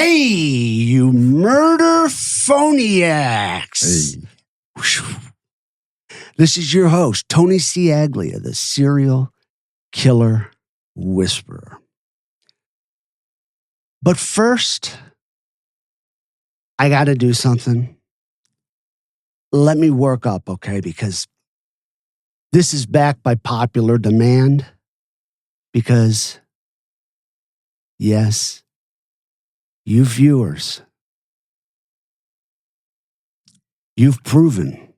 Hey, you murder phoniacs. Hey. This is your host, Tony Ciaglia, the serial killer whisperer. But first, I got to do something. Let me work up, okay? Because this is backed by popular demand. Because, yes, you viewers, you've proven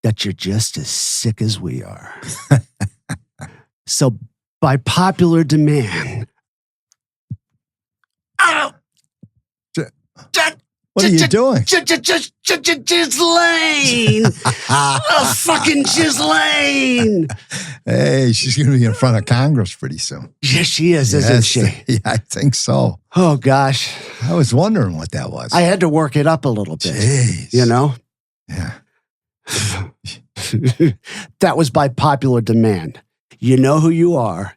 that you're just as sick as we are. So, by popular demand, What are you doing? Ghislaine! Fucking Ghislaine! Hey, she's going to be in front of Congress pretty soon. Yes, she is, isn't she? Yeah, I think so. Oh, gosh. I was wondering what that was. I had to work it up a little bit. Jeez. You know? Yeah. That was by popular demand. You know who you are.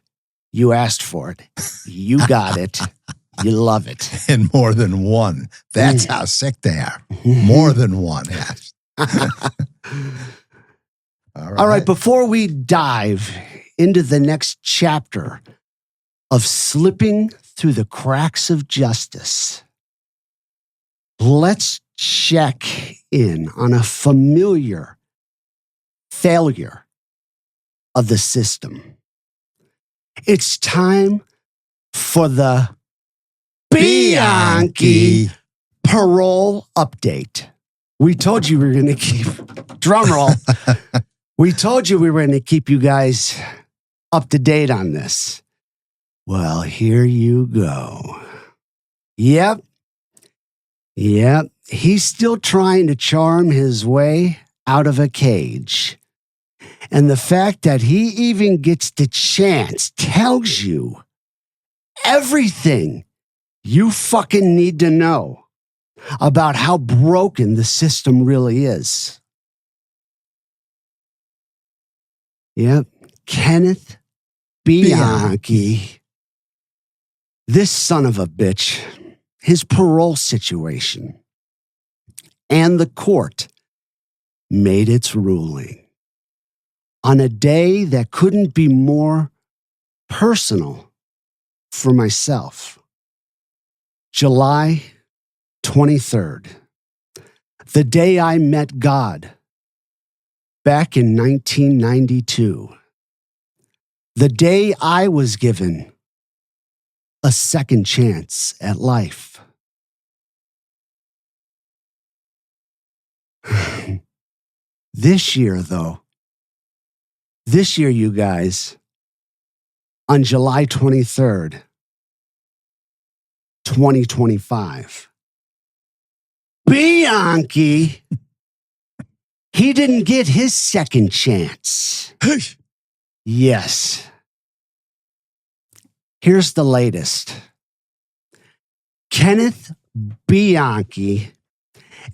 You asked for it. You got it. You love it. And more than one. That's how sick they are. More than one. Yes. All right. Before we dive into the next chapter of slipping through the cracks of justice, let's check in on a familiar failure of the system. It's time for the Bianchi parole update. We told you we were going to keep, drum roll, we told you we were going to keep you guys up to date on this. Well, here you go. Yep. He's still trying to charm his way out of a cage. And the fact that he even gets the chance tells you everything you fucking need to know about how broken the system really is. Yep. Kenneth Bianchi. This son of a bitch, his parole situation, and the court made its ruling on a day that couldn't be more personal for myself. July 23rd, the day I met God back in 1992, the day I was given a second chance at life. This year, you guys, on July 23rd, 2025, Bianchi, he didn't get his second chance. Yes. Here's the latest. Kenneth Bianchi,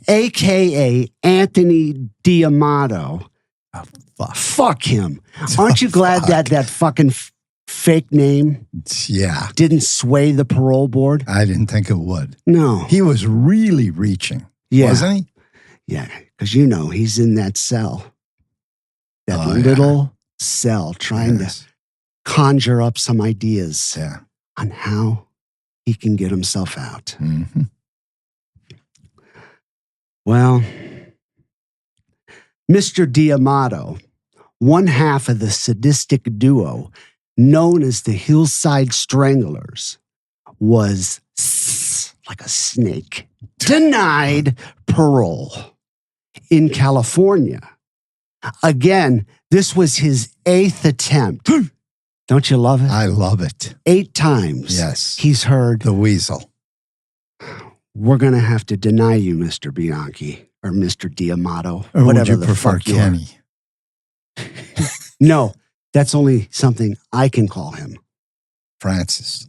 a.k.a. Anthony D'Amato. Oh, fuck him. Aren't you glad that fucking fake name didn't sway the parole board? I didn't think it would. No. He was really reaching, wasn't he? Yeah, because he's in that cell. That little cell trying to conjure up some ideas on how he can get himself out. Mm-hmm. Well, Mr. D'Amato, one half of the sadistic duo known as the Hillside Stranglers, was like a snake, denied parole in California. Again, this was his 8th attempt. Don't you love it? I love it. 8 times. Yes. He's heard, the weasel. We're going to have to deny you, Mr. Bianchi, or Mr. D'Amato. Or whatever would you prefer Kenny? No, that's only something I can call him. Francis.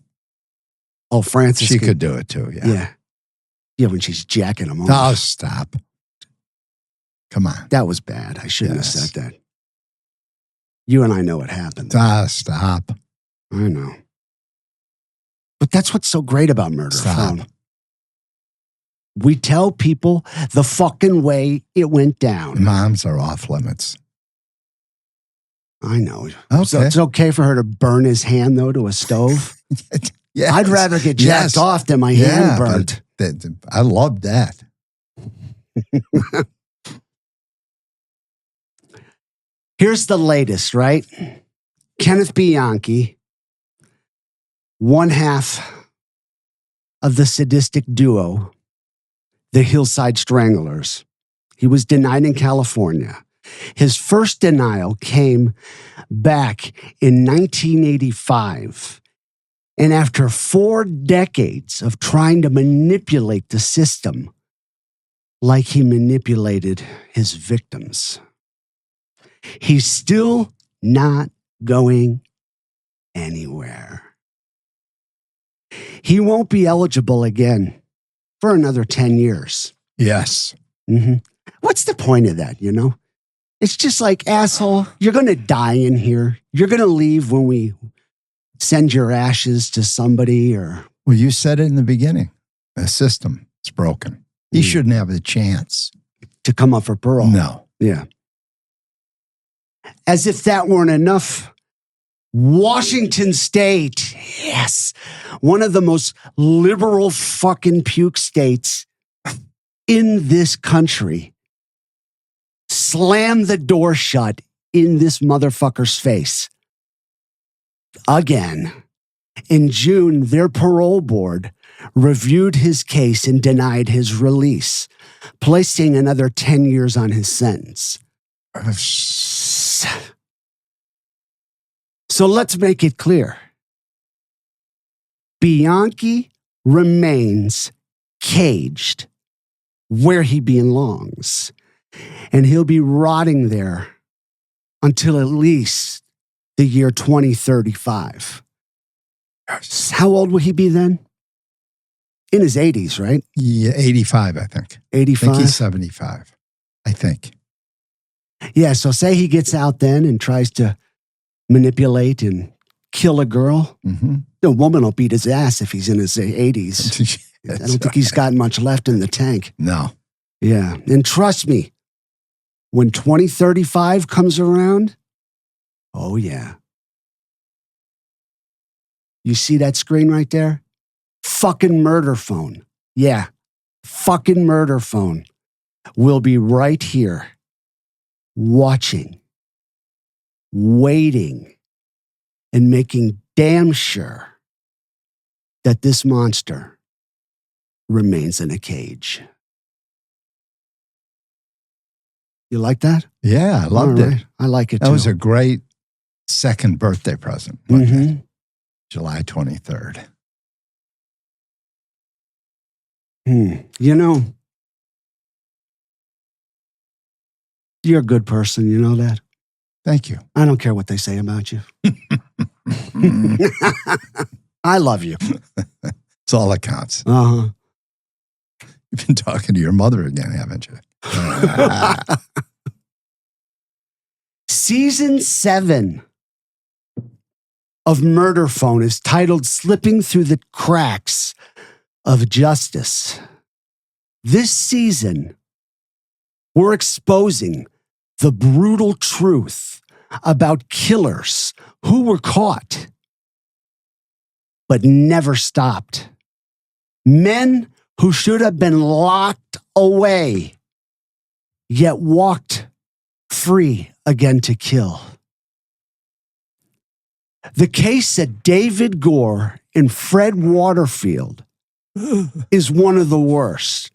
Oh, Francis. She could do it too, Yeah, when she's jacking him off. Oh, stop. Come on. That was bad. I shouldn't have said that. You and I know what happened. Stop. I know. But that's what's so great about murder. Stop. We tell people the fucking way it went down. Moms are off limits. I know. Okay. So it's okay for her to burn his hand, though, to a stove? Yes. I'd rather get jacked off than my hand burnt. I love that. Here's the latest, right? Kenneth Bianchi, one half of the sadistic duo, the Hillside Stranglers. He was denied in California. His first denial came back in 1985. And after 4 decades of trying to manipulate the system, like he manipulated his victims, he's still not going anywhere. He won't be eligible again for another 10 years. Yes. Mm-hmm. What's the point of that, you know? It's just like, asshole, you're going to die in here. You're going to leave when we send your ashes to somebody or... Well, you said it in the beginning. The system is broken. He shouldn't have a chance. To come up for parole. No. Yeah. As if that weren't enough, Washington State, yes, one of the most liberal fucking puke states in this country, slammed the door shut in this motherfucker's face. Again. In June, their parole board reviewed his case and denied his release, placing another 10 years on his sentence. So let's make it clear. Bianchi remains caged where he belongs, and he'll be rotting there until at least the year 2035. How old will he be then? In his 80s, right? Yeah, 85, I think. 85? I think he's 75, I think. Yeah, so say he gets out then and tries to manipulate and kill a girl. Mm-hmm. The woman will beat his ass if he's in his 80s. I don't think he's got much left in the tank. No. Yeah, and trust me, when 2035 comes around, oh yeah. You see that screen right there? Fucking murder phone. Yeah, fucking murder phone will be right here, watching, waiting, and making damn sure that this monster remains in a cage. You like that? Yeah, I loved it. I like it too. That was a great second birthday present. Mm-hmm. July 23rd. You know, you're a good person. You know that? Thank you. I don't care what they say about you. I love you. It's all that counts. Uh-huh. You've been talking to your mother again, haven't you? Season 7 of Murder Phone is titled Slipping Through the Cracks of Justice. This season, we're exposing the brutal truth about killers who were caught but never stopped. Men who should have been locked away, yet walked free again to kill. The case of David Gore and Fred Waterfield is one of the worst.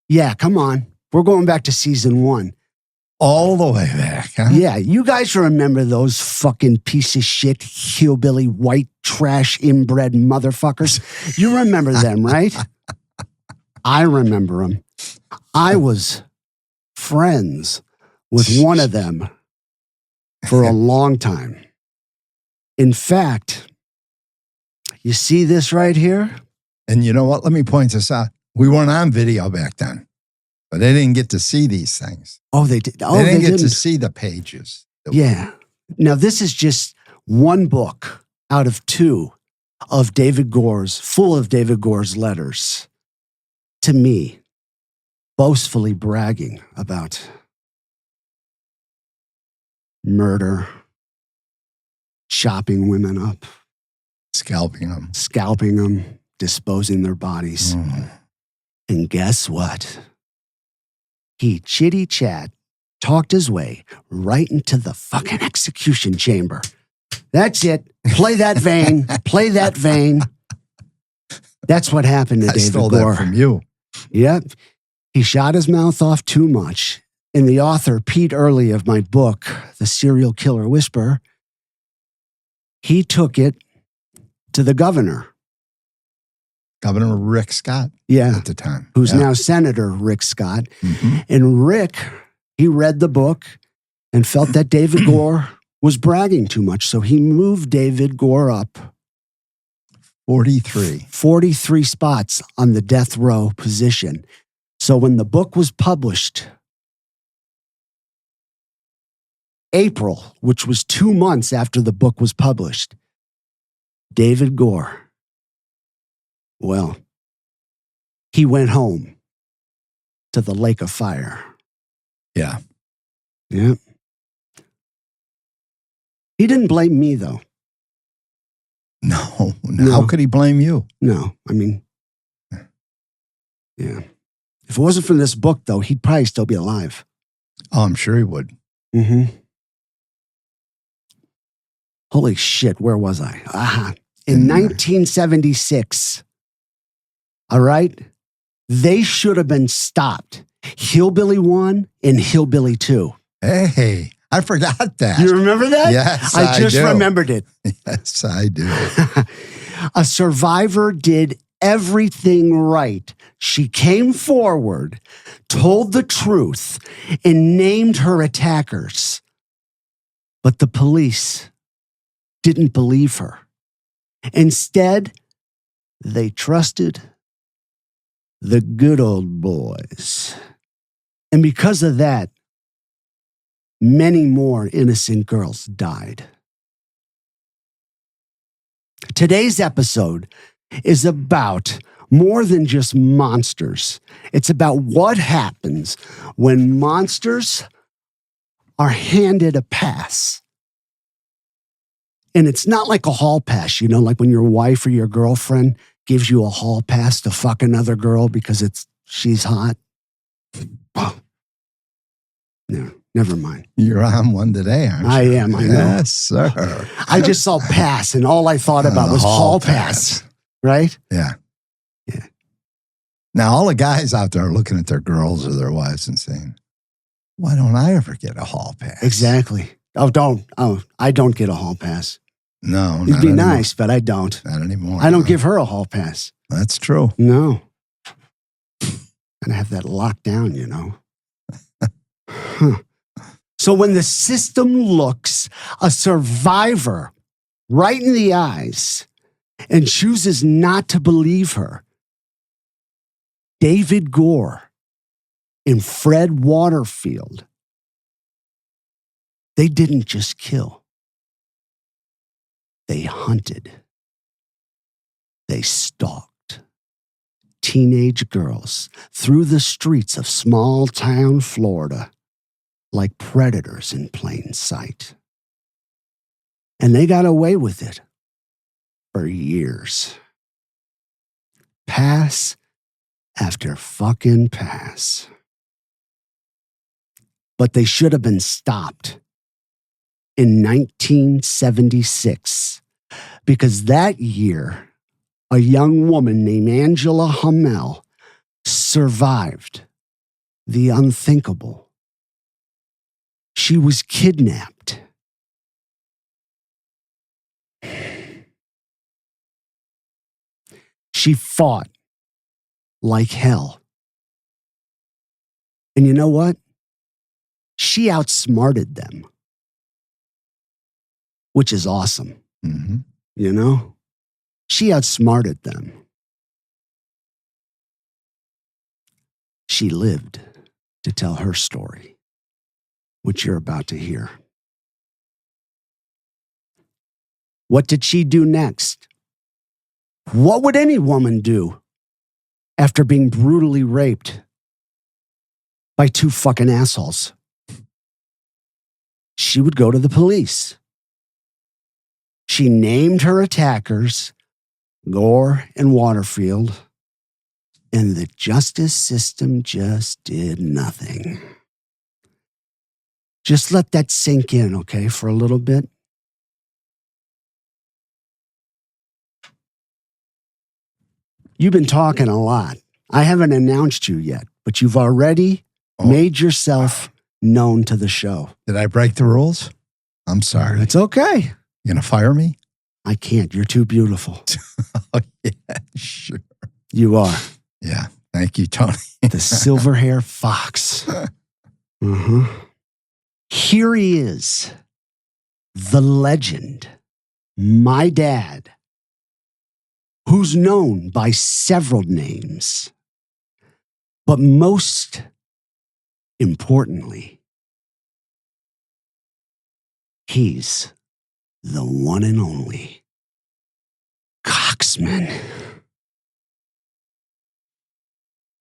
Yeah, come on. We're going back to season 1. All the way back, huh? Yeah, you guys remember those fucking piece of shit, hillbilly, white trash, inbred motherfuckers? You remember them, right? I remember them. I was friends with one of them for a long time. In fact, you see this right here? And you know what? Let me point this out. We weren't on video back then, but they didn't get to see these things. Oh, they did. Oh, they didn't get to see the pages. Yeah. Now, this is just one book out of 2 of David Gore's, full of David Gore's letters. to me, boastfully bragging about murder, chopping women up, Scalping them. disposing their bodies. And guess what? He chitty-chat talked his way right into the fucking execution chamber. That's it. Play that vein. Play that vein. That's what happened to David stole Gore. that from you. Yep. He shot his mouth off too much. And the author, Pete Early, of my book, The Serial Killer Whisperer, he took it to the governor. Governor Rick Scott at the time. Who's now Senator Rick Scott. Mm-hmm. And Rick, he read the book and felt that David Gore was bragging too much. So he moved David Gore up 43 spots on the death row position. So when the book was published, April, which was 2 months after the book was published, David Gore, well, he went home to the lake of fire. Yeah. Yeah. He didn't blame me, though. No. How could he blame you? No. I mean, yeah. If it wasn't for this book, though, he'd probably still be alive. Oh, I'm sure he would. Mm-hmm. Holy shit, where was I? In 1976, all right, they should have been stopped. Hillbilly 1 and Hillbilly 2. Hey, I forgot that. You remember that? Yes, I just remembered it. Yes, I do. A survivor did everything right. She came forward, told the truth, and named her attackers. But the police didn't believe her. Instead, they trusted the good old boys. And because of that, many more innocent girls died. Today's episode is about more than just monsters. It's about what happens when monsters are handed a pass. And it's not like a hall pass, like when your wife or your girlfriend gives you a hall pass to fuck another girl because she's hot. Oh. No, never mind. You're on one today, aren't you? I am, I know. Yes, sir. I just saw pass and all I thought about was hall pass. Right? Yeah. Yeah. Now, all the guys out there are looking at their girls or their wives and saying, why don't I ever get a hall pass? Exactly. I don't get a hall pass. No, It'd be nice, but I don't. Not anymore. I don't give her a hall pass. That's true. No. And I have that locked down, Huh. So when the system looks a survivor right in the eyes and chooses not to believe her, David Gore and Fred Waterfield, they didn't just kill. They hunted. They stalked teenage girls through the streets of small-town Florida like predators in plain sight. And they got away with it for years. Pass after fucking pass. But they should have been stopped in 1976 because that year, a young woman named Angela Hommell survived the unthinkable. She was kidnapped. She fought like hell. And you know what? She outsmarted them, which is awesome. Mm-hmm. She outsmarted them. She lived to tell her story, which you're about to hear. What did she do next? What would any woman do after being brutally raped by two fucking assholes. She would go to the police. She named her attackers Gore and Waterfield, and the justice system just did nothing. Just let that sink in, okay, for a little bit. You've been talking a lot. I haven't announced you yet, but you've already made yourself known to the show. Did I break the rules? I'm sorry. It's okay. You gonna fire me? I can't. You're too beautiful. Oh, yeah, sure. You are. Yeah. Thank you, Tony. The silver hair fox. Here he is, the legend, my dad, who's known by several names, but most importantly, he's the one and only Coxman.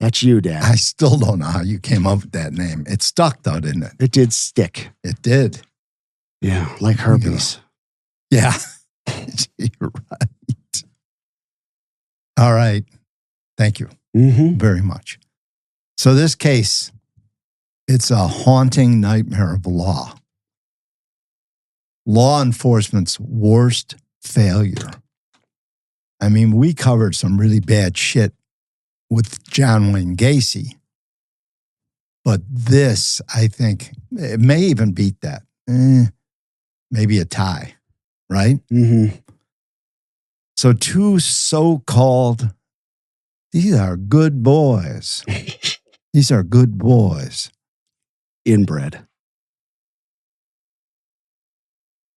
That's you, Dad. I still don't know how you came up with that name. It stuck, though, didn't it? It did stick. It did. Yeah, like herpes. Yeah. You're right. All right. Thank you very much. So this case, it's a haunting nightmare of law. Law enforcement's worst failure. I mean, we covered some really bad shit with John Wayne Gacy. But this, I think, it may even beat that. Maybe a tie, right? So two so-called, these are good boys. These are good boys. Inbred.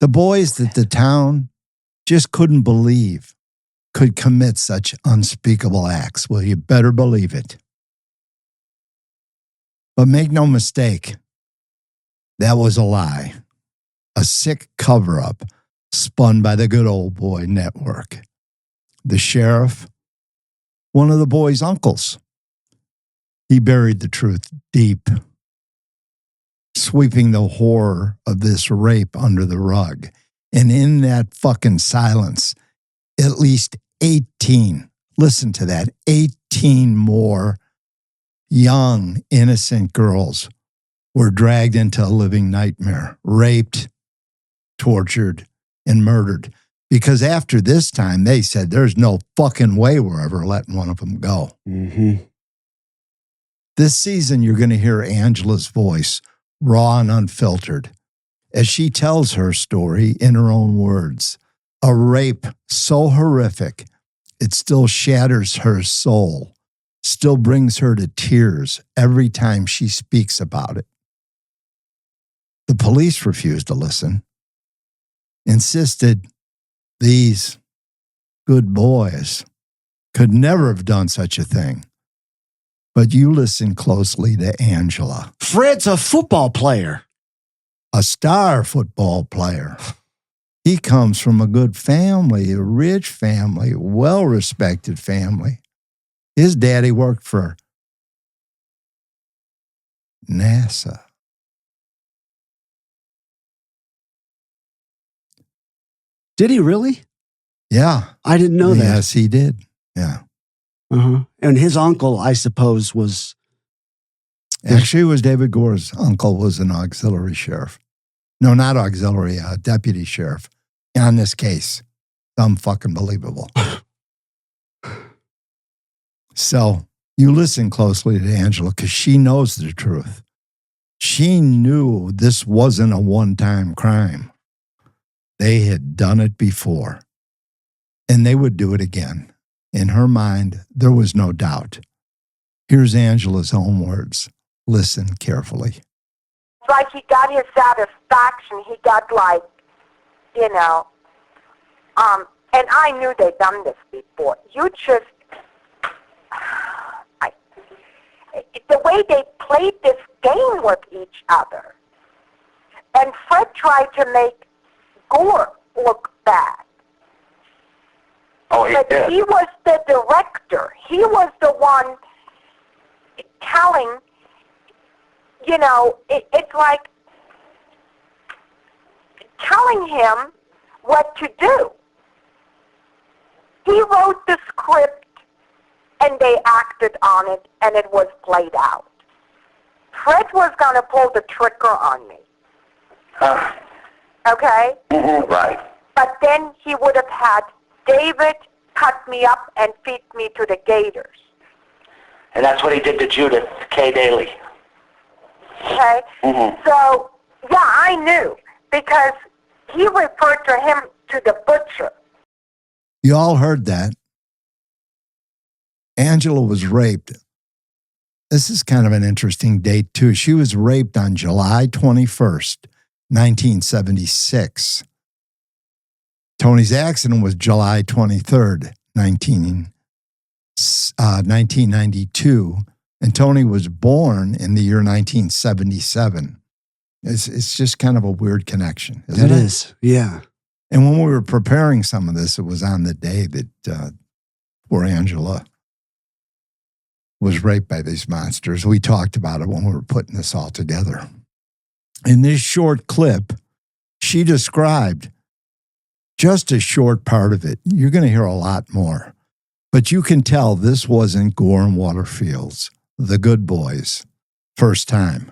The boys that the town just couldn't believe could commit such unspeakable acts. Well, you better believe it. But make no mistake, that was a lie. A sick cover-up spun by the good old boy network. The sheriff, one of the boys' uncles, he buried the truth deep, sweeping the horror of this rape under the rug. And in that fucking silence, at least 18, listen to that, 18 more young, innocent girls were dragged into a living nightmare, raped, tortured, and murdered. Because after this time, they said, there's no fucking way we're ever letting one of them go. This season, you're going to hear Angela's voice, raw and unfiltered, as she tells her story in her own words. A rape so horrific, it still shatters her soul, still brings her to tears every time she speaks about it. The police refused to listen, insisted these good boys could never have done such a thing. But you listen closely to Angela. Fred's a football player. A star football player. He comes from a good family, a rich family, well-respected family. His daddy worked for NASA. Did he really? Yeah. I didn't know that. Yes, he did. Yeah. And his uncle, I suppose, was... Actually, it was David Gore's uncle was an auxiliary sheriff. No, not auxiliary, deputy sheriff on this case. Fucking believable. So you listen closely to Angela because she knows the truth. She knew this wasn't a one-time crime. They had done it before, and they would do it again. In her mind, there was no doubt. Here's Angela's own words. Listen carefully. It's like he got his satisfaction. He got like, and I knew they'd done this before. The way they played this game with each other. And Fred tried to make Gore look bad. Oh, he But did. he was the director. He was the one telling, it's like telling him what to do. He wrote the script, and they acted on it, and it was played out. Fred was going to pull the trigger on me. Okay? Right. But then he would have had David cut me up and feed me to the gators. And that's what he did to Judith K. Daly. Okay? So, yeah, I knew, because he referred to him to the butcher. You all heard that. Angela was raped. This is kind of an interesting date, too. She was raped on July 21st, 1976. Tony's accident was July 23rd, 1992. And Tony was born in the year 1977. It's just kind of a weird connection, isn't it? It is, yeah. And when we were preparing some of this, it was on the day that poor Angela was raped by these monsters. We talked about it when we were putting this all together. In this short clip, she described just a short part of it. You're going to hear a lot more. But you can tell this wasn't Gore and Waterfield's, the good boys, first time.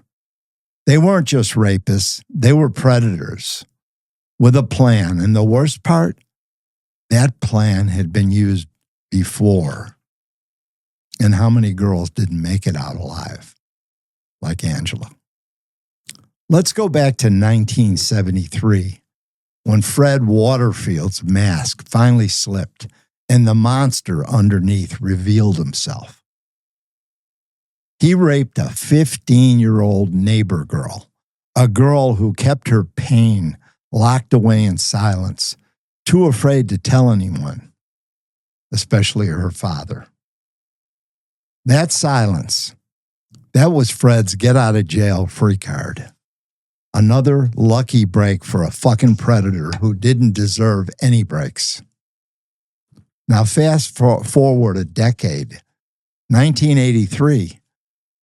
They weren't just rapists. They were predators with a plan. And the worst part, that plan had been used before. And how many girls didn't make it out alive, like Angela? Let's go back to 1973, when Fred Waterfield's mask finally slipped and the monster underneath revealed himself. He raped a 15-year-old neighbor girl, a girl who kept her pain locked away in silence, too afraid to tell anyone, especially her father. That silence, that was Fred's get-out-of-jail-free card. Another lucky break for a fucking predator who didn't deserve any breaks. Now fast forward a decade, 1983,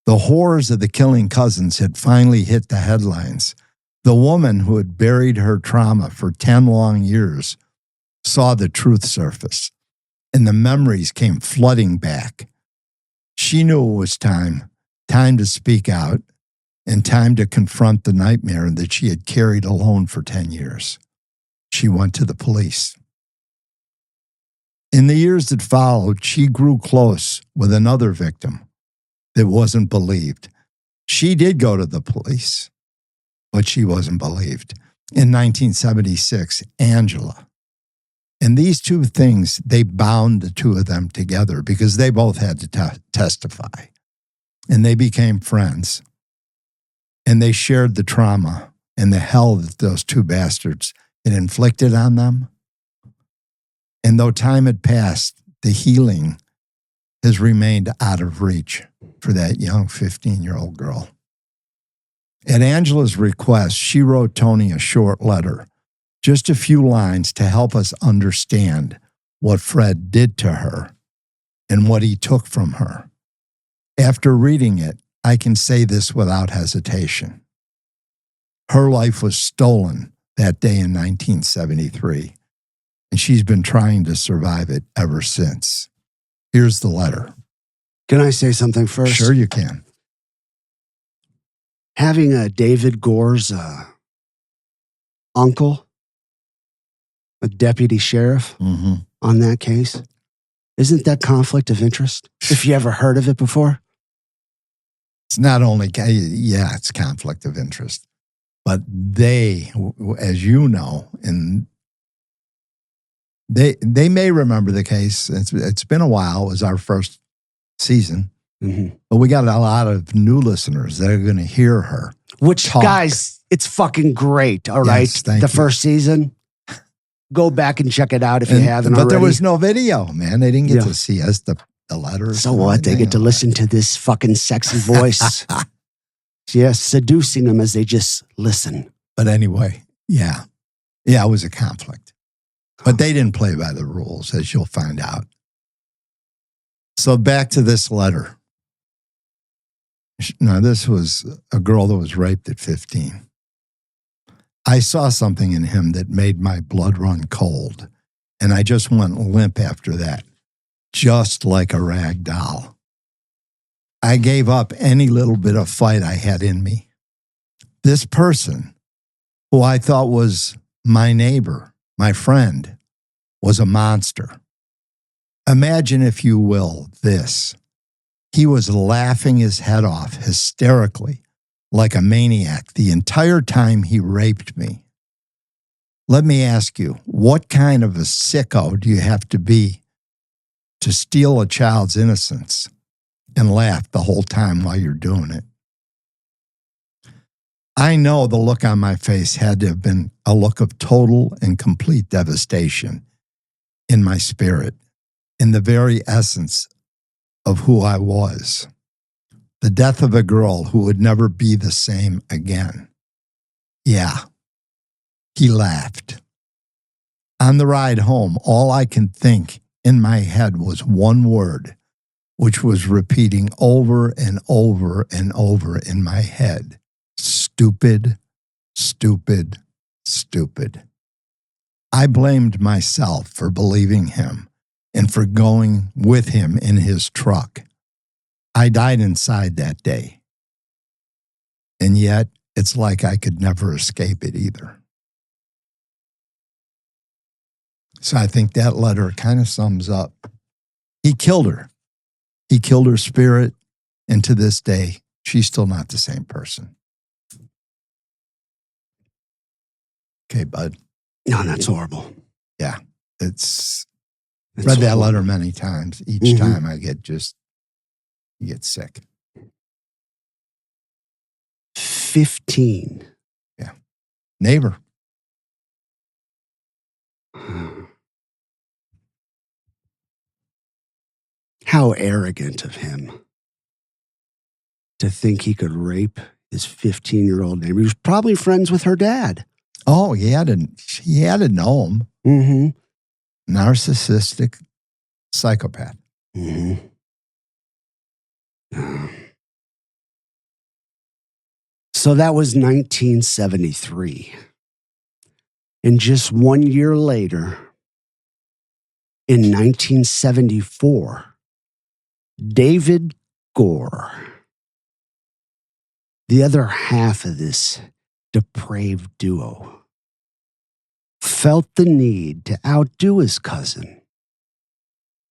the horrors of the killing cousins had finally hit the headlines. The woman who had buried her trauma for 10 long years saw the truth surface, and the memories came flooding back. She knew it was time to speak out, and time to confront the nightmare that she had carried alone for 10 years. She went to the police. In the years that followed, she grew close with another victim that wasn't believed. She did go to the police, but she wasn't believed. In 1976, Angela. And these two things, they bound the two of them together because they both had to testify. And they became friends. And they shared the trauma and the hell that those two bastards had inflicted on them. And though time had passed, the healing has remained out of reach for that young 15-year-old girl. At Angela's request, she wrote Tony a short letter, just a few lines to help us understand what Fred did to her and what he took from her. After reading it, I can say this without hesitation. Her life was stolen that day in 1973, and she's been trying to survive it ever since. Here's the letter. Can I say something first? Sure you can. Having a David Gore's uncle, a deputy sheriff on that case, isn't that conflict of interest? If you ever heard of it before? It's not only, it's conflict of interest, but they, as you know, and they may remember the case. It's been a while. It was our first season. But we got a lot of new listeners that are going to hear her. Which, talk. guys, it's fucking great, all right? Yes, thank you. First season. Go back and check it out if you haven't but already. there was no video, man. They didn't get to see us, the letters. So what? They get to listen to this fucking sexy voice. Yes, seducing them as they just listen. But anyway, yeah, it was a conflict. But they didn't play by the rules, as you'll find out. So back to this letter. Now, this was a girl that was raped at 15. I saw something in him that made my blood run cold, and I just went limp after that, just like a rag doll. I gave up any little bit of fight I had in me. This person, who I thought was my neighbor, my friend, was a monster. Imagine, if you will, this. He was laughing his head off hysterically, like a maniac, the entire time he raped me. Let me ask you, what kind of a sicko do you have to be to steal a child's innocence and laugh the whole time while you're doing it? I know the look on my face had to have been a look of total and complete devastation in my spirit, in the very essence of who I was. The death of a girl who would never be the same again. Yeah, he laughed. On the ride home, all I can think in my head was one word, which was repeating over and over and over in my head. Stupid, stupid, stupid. I blamed myself for believing him and for going with him in his truck. I died inside that day. And yet, it's like I could never escape it either. So I think that letter kind of sums up. He killed her. He killed her spirit, and to this day, she's still not the same person. Okay, bud. No, that's horrible. Yeah, it's That's read that horrible. letter many times. Each time I get you get sick. 15. Yeah. Neighbor. How arrogant of him to think he could rape his 15-year-old neighbor. He was probably friends with her dad. Oh, he had to know him. Mm-hmm. Narcissistic psychopath. Mm-hmm. So that was 1973. And just 1 year later, in 1974, David Gore, the other half of this depraved duo, felt the need to outdo his cousin.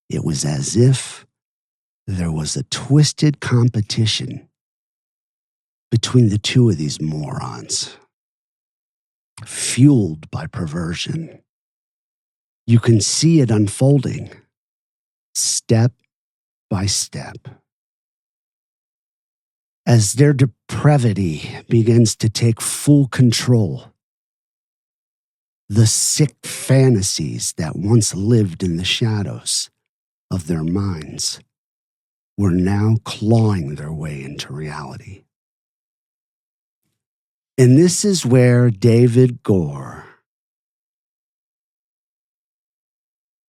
It was as if there was a twisted competition between the two of these morons, fueled by perversion. You can see it unfolding, step by step. As their depravity begins to take full control, the sick fantasies that once lived in the shadows of their minds were now clawing their way into reality. And this is where David Gore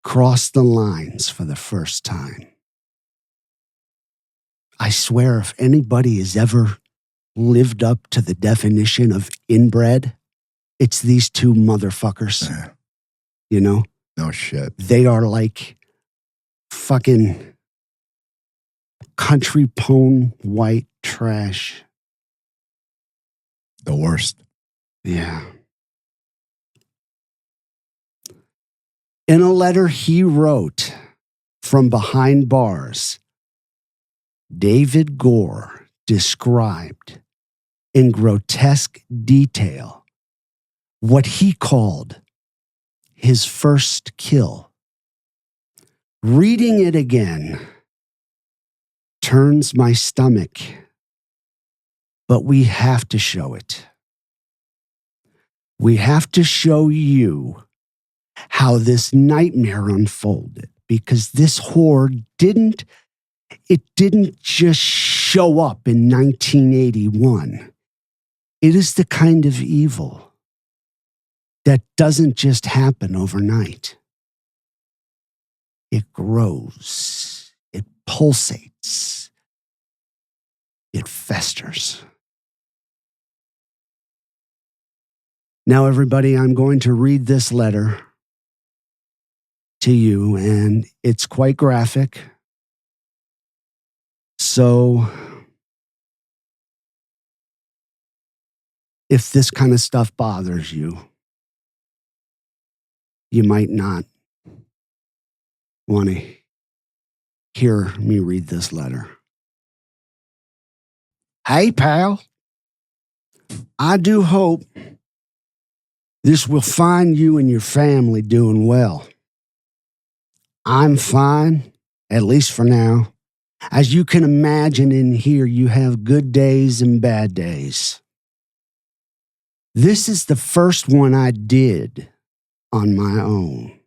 crossed the lines for the first time. I swear, if anybody has ever lived up to the definition of inbred, it's these two motherfuckers. You know? No shit. They are like fucking country pone white trash. The worst. Yeah. In a letter he wrote from behind bars, David Gore described in grotesque detail what he called his first kill. Reading it again turns my stomach, but we have to show it. We have to show you how this nightmare unfolded, because this whore didn't just show up in 1981. It is the kind of evil that doesn't just happen overnight. It grows, it pulsates, it festers. Now, everybody, I'm going to read this letter to you, and it's quite graphic. So, if this kind of stuff bothers you, you might not want to hear me read this letter. Hey, pal. I do hope this will find you and your family doing well. I'm fine, at least for now. As you can imagine in here, you have good days and bad days. This is the first one I did on my own.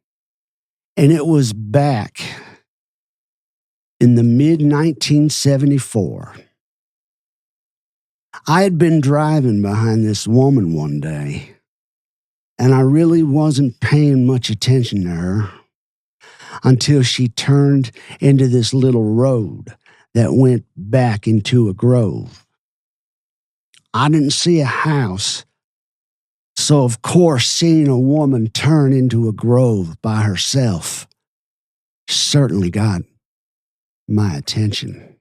And it was back in the mid-1974. I had been driving behind this woman one day, and I really wasn't paying much attention to her until she turned into this little road that went back into a grove. I didn't see a house, so of course seeing a woman turn into a grove by herself certainly got my attention.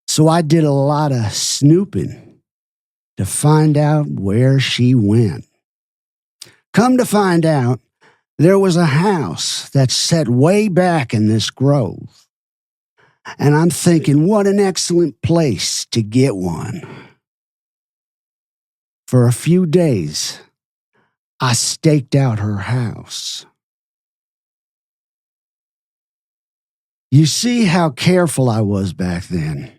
So I did a lot of snooping to find out where she went. Come to find out, there was a house that set way back in this grove. And I'm thinking, what an excellent place to get one. For a few days, I staked out her house. You see how careful I was back then,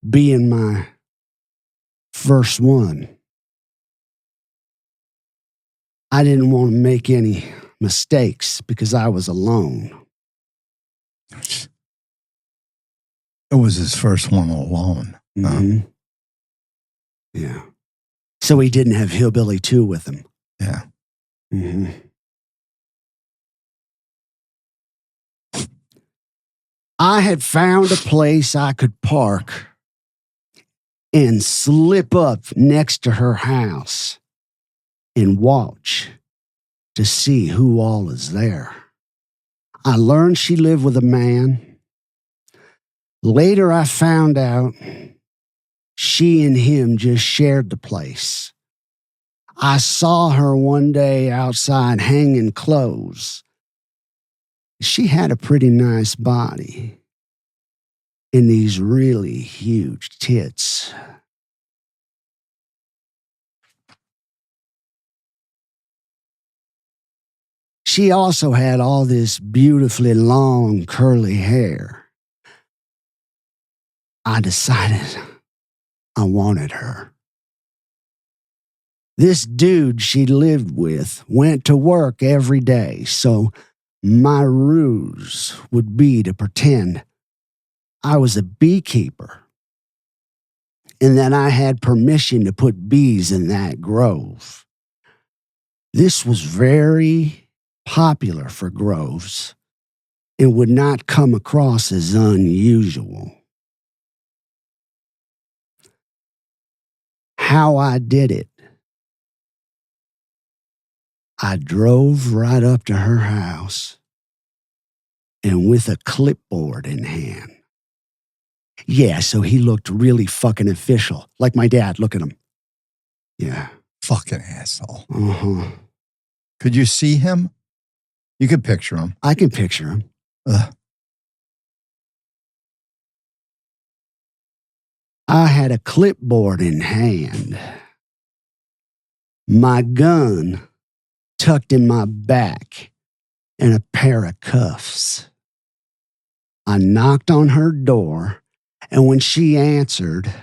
being my first one. I didn't want to make any mistakes because I was alone. It was his first one alone. Mm-hmm. Yeah. So he didn't have Hillbilly 2 with him. Yeah. Mm-hmm. I had found a place I could park and slip up next to her house and watch to see who all is there. I learned she lived with a man. Later, I found out she and him just shared the place. I saw her one day outside hanging clothes. She had a pretty nice body and these really huge tits. She also had all this beautifully long curly hair. I decided I wanted her. This dude she lived with went to work every day, so my ruse would be to pretend I was a beekeeper and that I had permission to put bees in that grove. This was very popular for groves and would not come across as unusual. How I did it. I drove right up to her house and with a clipboard in hand. Yeah, so he looked really fucking official, like my dad. Look at him. Yeah. Fucking asshole. Uh-huh. Could you see him? You could picture him. I can picture him. I had a clipboard in hand. My gun tucked in my back and a pair of cuffs. I knocked on her door, and when she answered,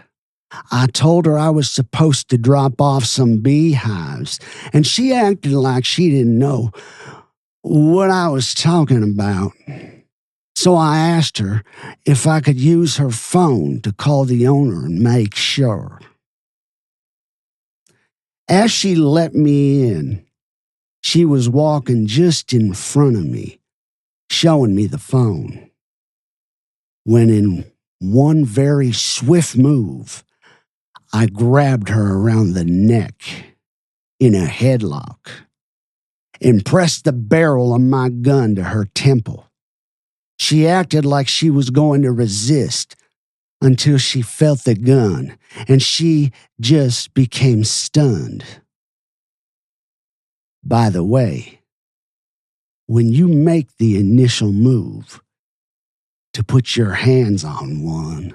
I told her I was supposed to drop off some beehives, and she acted like she didn't know what I was talking about. So I asked her if I could use her phone to call the owner and make sure. As she let me in, she was walking just in front of me, showing me the phone. When in one very swift move, I grabbed her around the neck in a headlock and pressed the barrel of my gun to her temple. She acted like she was going to resist until she felt the gun, and she just became stunned. By the way, when you make the initial move to put your hands on one,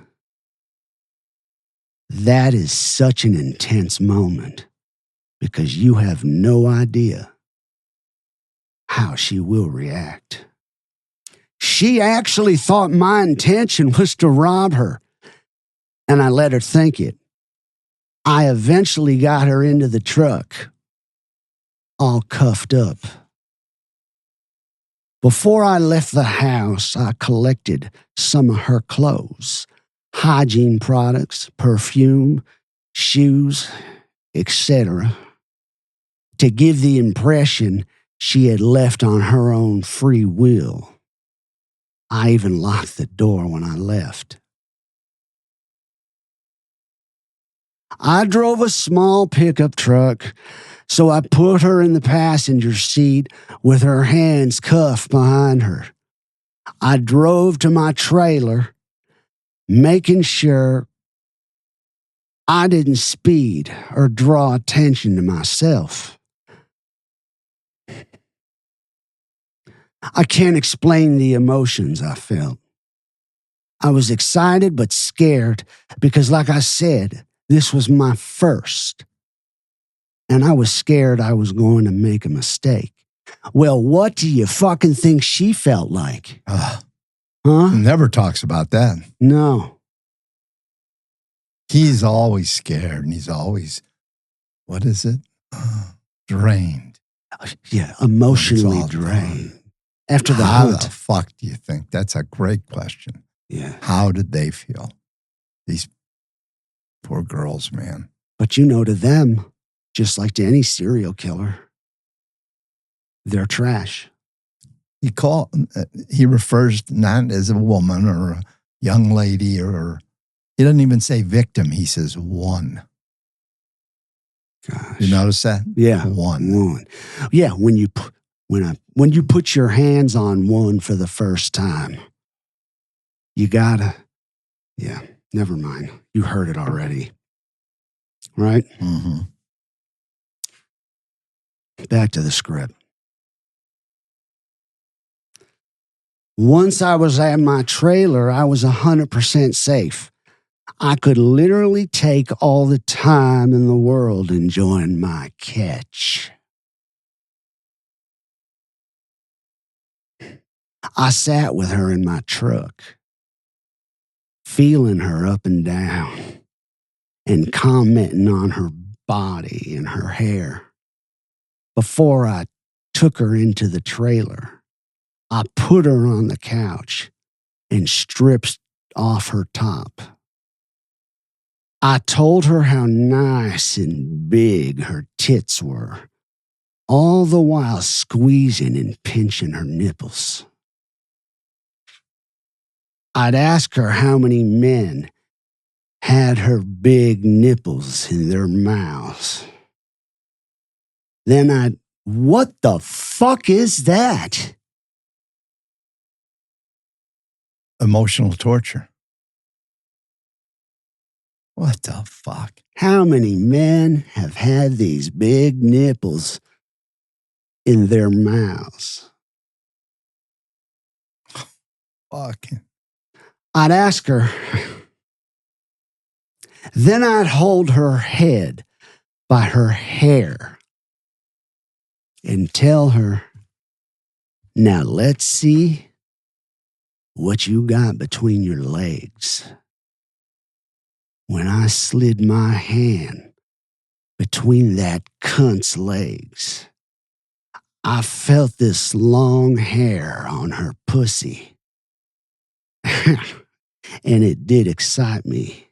that is such an intense moment because you have no idea how she will react. She actually thought my intention was to rob her, and I let her think it. I eventually got her into the truck, all cuffed up. Before I left the house, I collected some of her clothes, hygiene products, perfume, shoes, etc., to give the impression she had left on her own free will. I even locked the door when I left. I drove a small pickup truck, so I put her in the passenger seat with her hands cuffed behind her. I drove to my trailer, making sure I didn't speed or draw attention to myself. I can't explain the emotions I felt. I was excited but scared because, like I said, this was my first. And I was scared I was going to make a mistake. Well, what do you fucking think she felt like? Huh? Never talks about that. No. He's always scared and he's always, what is it? Drained. Yeah, emotionally drained. After the How hunt. the fuck do you think? That's a great question. Yeah. How did they feel? These poor girls, man. But to them, just like to any serial killer, they're trash. He refers not as a woman or a young lady or he doesn't even say victim. He says one. Gosh. You notice that? Yeah. One. Yeah, when you put your hands on one for the first time, you gotta, yeah, never mind. You heard it already. Right? Mm-hmm. Back to the script. Once I was at my trailer, I was 100% safe. I could literally take all the time in the world enjoying my catch. I sat with her in my truck, feeling her up and down and commenting on her body and her hair. Before I took her into the trailer, I put her on the couch and stripped off her top. I told her how nice and big her tits were, all the while squeezing and pinching her nipples. I'd ask her how many men had her big nipples in their mouths. Then what the fuck is that? Emotional torture. What the fuck? How many men have had these big nipples in their mouths? Fucking. I'd ask her. Then I'd hold her head by her hair and tell her, now let's see what you got between your legs. When I slid my hand between that cunt's legs, I felt this long hair on her pussy. And it did excite me.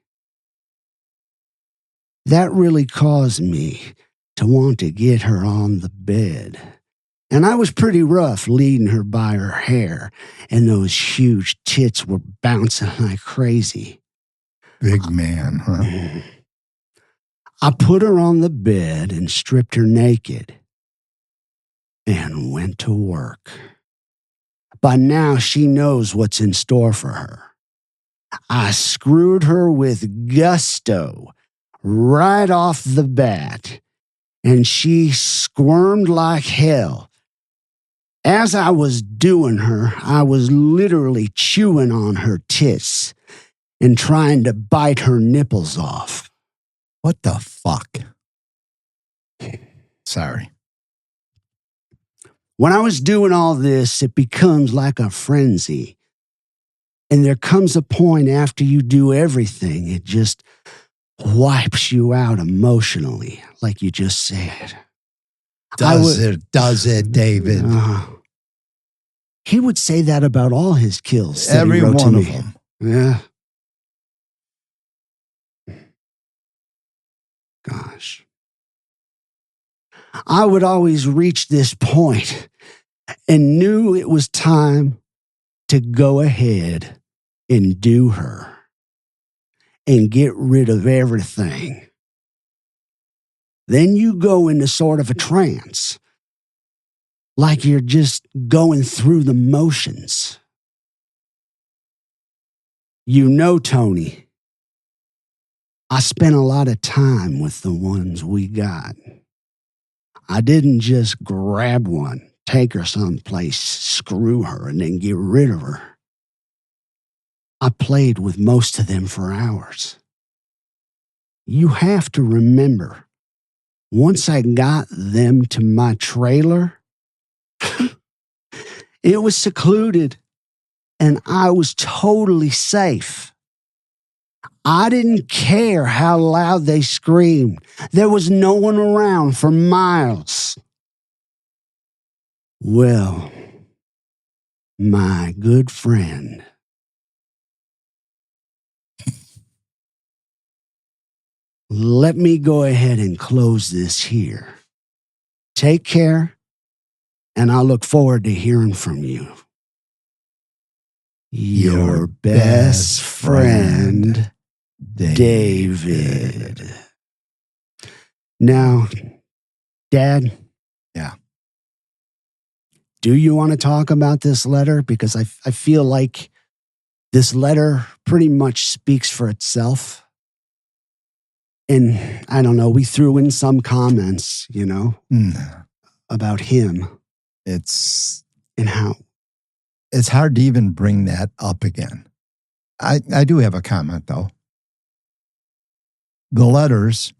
That really caused me to want to get her on the bed. And I was pretty rough leading her by her hair, and those huge tits were bouncing like crazy. Big man, huh? I put her on the bed and stripped her naked and went to work. By now, she knows what's in store for her. I screwed her with gusto right off the bat, and she squirmed like hell. As I was doing her, I was literally chewing on her tits and trying to bite her nipples off. What the fuck? Sorry. When I was doing all this, it becomes like a frenzy. And there comes a point after you do everything, it just wipes you out emotionally, like you just said. Does it, David? He would say that about all his kills. Every one of them. Yeah. Gosh. I would always reach this point and knew it was time to go ahead and do her and get rid of everything. Then you go into sort of a trance, like you're just going through the motions. You know, Tony, I spent a lot of time with the ones we got. I didn't just grab one, take her someplace, screw her, and then get rid of her. I played with most of them for hours. You have to remember, once I got them to my trailer, it was secluded and I was totally safe. I didn't care how loud they screamed. There was no one around for miles. Well, my good friend, let me go ahead and close this here. Take care, and I look forward to hearing from you. Your best friend, David. Now, Dad. Yeah. Do you want to talk about this letter? Because I feel like this letter pretty much speaks for itself. And I don't know, we threw in some comments, about him. It's how hard to even bring that up again. I do have a comment, though. The letters,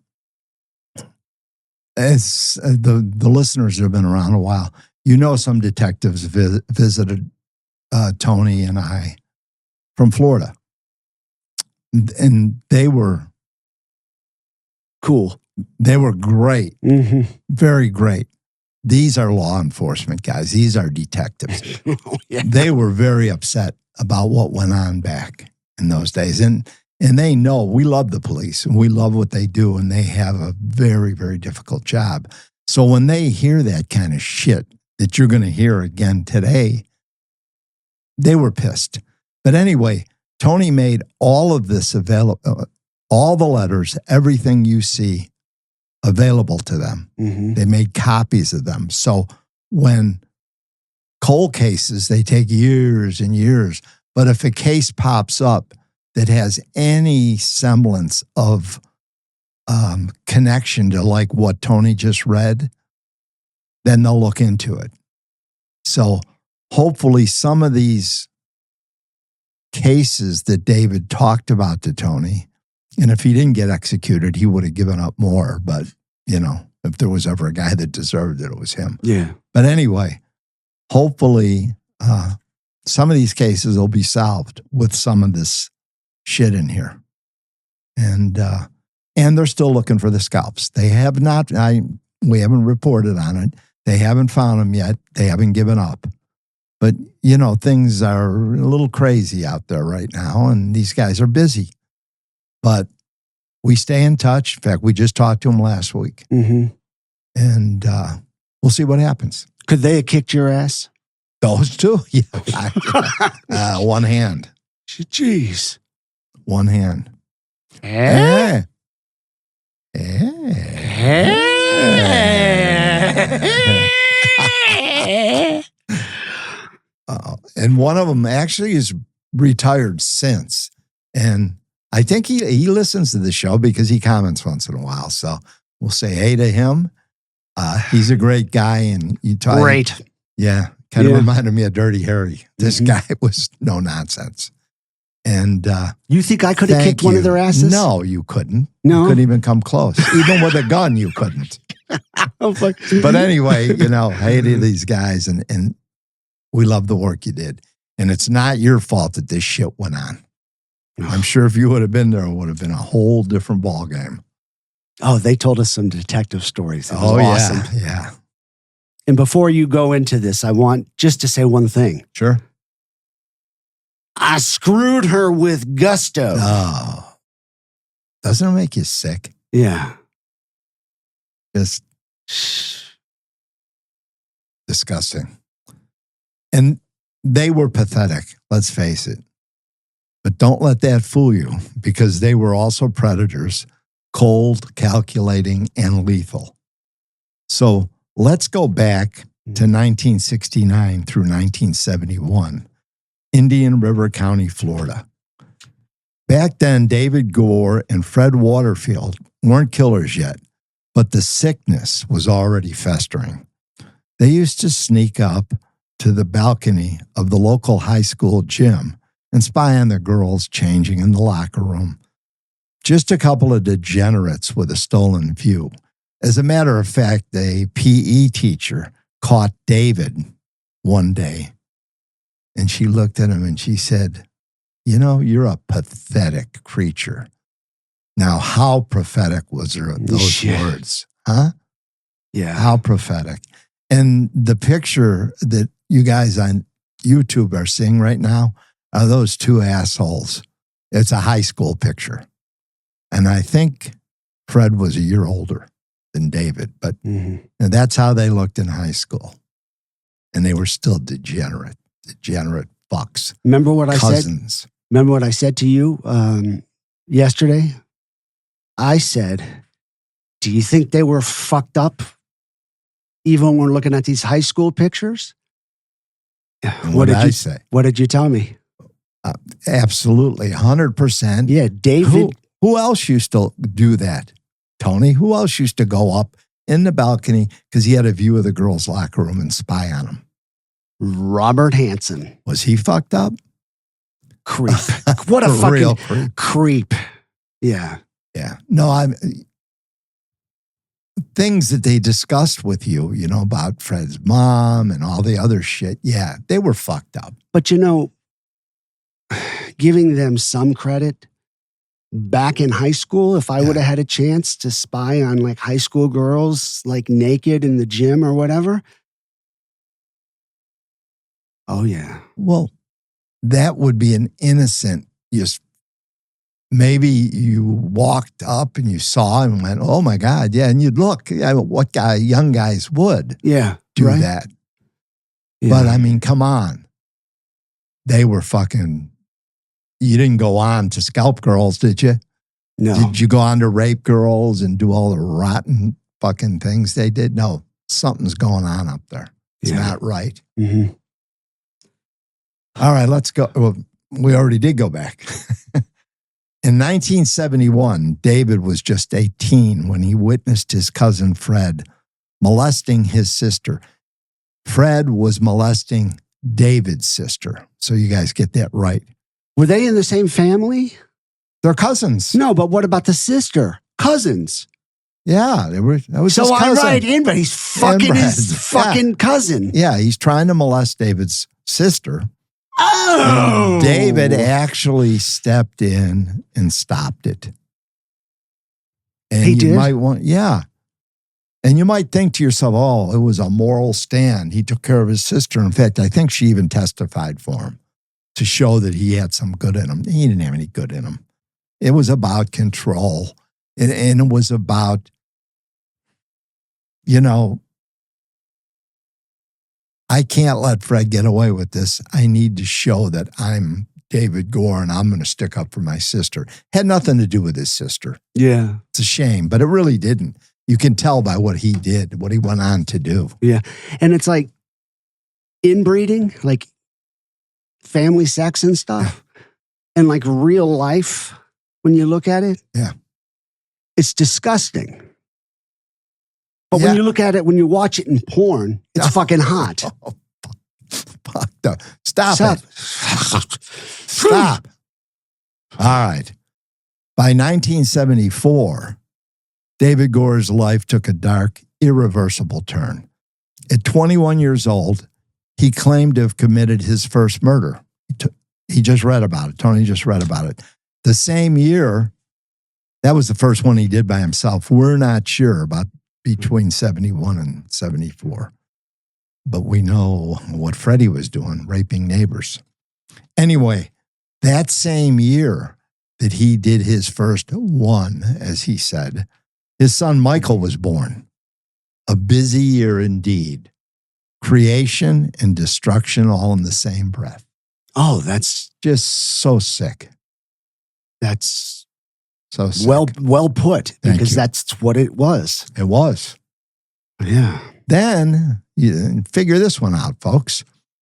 as the listeners have been around a while, some detectives visited Tony and I from Florida. And they were cool. They were great. Mm-hmm. Very great. These are law enforcement guys. These are detectives. Oh, yeah. They were very upset about what went on back in those days. And they know we love the police and we love what they do, and they have a very, very difficult job. So when they hear that kind of shit that you're going to hear again today, they were pissed. But anyway, Tony made all of this available, all the letters, everything you see, available to them. Mm-hmm. They made copies of them. So when cold cases, they take years and years. But if a case pops up that has any semblance of connection to like what Tony just read, then they'll look into it. So hopefully some of these cases that David talked about to Tony, and if he didn't get executed, he would have given up more. But, if there was ever a guy that deserved it, it was him. Yeah. But anyway, hopefully some of these cases will be solved with some of this shit in here. And they're still looking for the scalps. They have not, we haven't reported on it. They haven't found them yet. They haven't given up. But, things are a little crazy out there right now, and these guys are busy. But we stay in touch. In fact, we just talked to him last week. Mm-hmm. And we'll see what happens. Could they have kicked your ass? Those two? Yeah. One hand. Jeez. One hand. Eh? And one of them actually is retired since. And I think he listens to the show because he comments once in a while. So we'll say hey to him. He's a great guy. And you talk. Great. Yeah. Kind of reminded me of Dirty Harry. This guy was no nonsense. And you think I could have kicked one of their asses? No, you couldn't. No? You couldn't even come close. Even with a gun, you couldn't. Oh, fuck. But anyway, hey to these guys. And we love the work you did. And it's not your fault that this shit went on. I'm sure if you would have been there, it would have been a whole different ballgame. Oh, they told us some detective stories. It was awesome. Yeah. And before you go into this, I want just to say one thing. Sure. I screwed her with gusto. Oh. Doesn't it make you sick? Yeah. Just disgusting. And they were pathetic, let's face it. But don't let that fool you, because they were also predators, cold, calculating, and lethal. So let's go back to 1969 through 1971, Indian River County, Florida. Back then, David Gore and Fred Waterfield weren't killers yet, but the sickness was already festering. They used to sneak up to the balcony of the local high school gym and spy on the girls changing in the locker room. Just a couple of degenerates with a stolen view. As a matter of fact, a PE teacher caught David one day, and she looked at him and she said, you're a pathetic creature. Now, how prophetic was those words? Huh? Yeah. How prophetic. And the picture that you guys on YouTube are seeing right now are those two assholes. It's a high school picture. And I think Fred was a year older than David, but and that's how they looked in high school. And they were still degenerate fucks. Remember what Cousins. Remember what I said to you yesterday? I said, do you think they were fucked up even when we're looking at these high school pictures? And what did I say? What did you tell me? Absolutely, 100%. Yeah, David. Who else used to do that? Tony? Who else used to go up in the balcony because he had a view of the girls' locker room and spy on them? Robert Hansen. Was he fucked up? Creep. What a fucking real creep. Yeah. Yeah. No, things that they discussed with you, about Fred's mom and all the other shit. Yeah, they were fucked up. But giving them some credit, back in high school, if I would have had a chance to spy on like high school girls, like naked in the gym or whatever. Oh, yeah. Well, that would be an innocent, maybe you walked up and you saw and went, oh my God, yeah. And you'd look, what young guys would do that. Yeah. But I mean, come on. They were fucking, you didn't go on to scalp girls, did you? No. Did you go on to rape girls and do all the rotten fucking things they did? No, something's going on up there. It's not right. Mm-hmm. All right, let's go. Well, we already did go back. In 1971, David was just 18 when he witnessed his cousin Fred molesting his sister. Fred was molesting David's sister. So you guys get that right. Were they in the same family? They're cousins. No, but what about the sister? Cousins. Yeah, they were. That was so his cousin. I write in, but he's fucking his fucking cousin. Yeah, he's trying to molest David's sister. Oh! And David actually stepped in and stopped it. And he did? And you might think to yourself, oh, it was a moral stand. He took care of his sister. In fact, I think she even testified for him to show that he had some good in him. He didn't have any good in him. It was about control. And it was about, you know, I can't let Fred get away with this. I need to show that I'm David Gore and I'm going to stick up for my sister. Had nothing to do with his sister. Yeah. It's a shame, but it really didn't. You can tell by what he did, what he went on to do. Yeah. And it's like inbreeding, like family sex and stuff, and like real life, when you look at it. Yeah. It's disgusting. But Yeah. when you look at it, when you watch it in porn, it's fucking hot. Fuck no. Stop it. Stop. All right. By 1974, David Gore's life took a dark, irreversible turn. At 21 years old, he claimed to have committed his first murder. He just read about it. Tony just read about it. The same year, that was the first one he did by himself. We're not sure about between 71 and 74. But we know what Freddie was doing, raping neighbors. Anyway, that same year that he did his first one, as he said, his son Michael was born. A busy year indeed. Creation and destruction all in the same breath. Oh, that's Just so sick. that's So sick. well put, Thank because you. that's what it was. It was. Yeah. Then, you figure this one out, folks.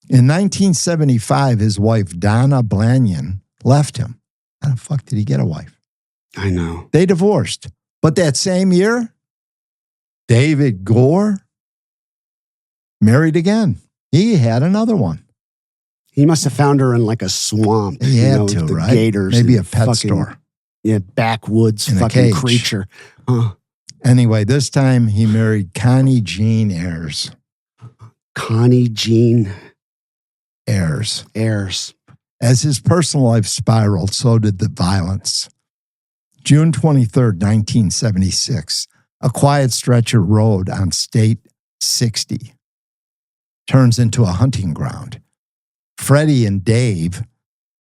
In 1975, his wife, Donna Blanyon, left him. How the fuck did he get a wife? I know. They divorced. But that same year, David Gore married again. He had another one. He must have found her in like a swamp. He had with to, the right? Gators. Maybe a and pet fucking, store. Yeah, backwoods In a fucking cage. creature. Huh. Anyway, this time he married Connie Jean Ayers. Connie Jean Ayers. Ayers. As his personal life spiraled, so did the violence. June 23rd, 1976, a quiet stretch of road on State 60 turns into a hunting ground. Freddie and Dave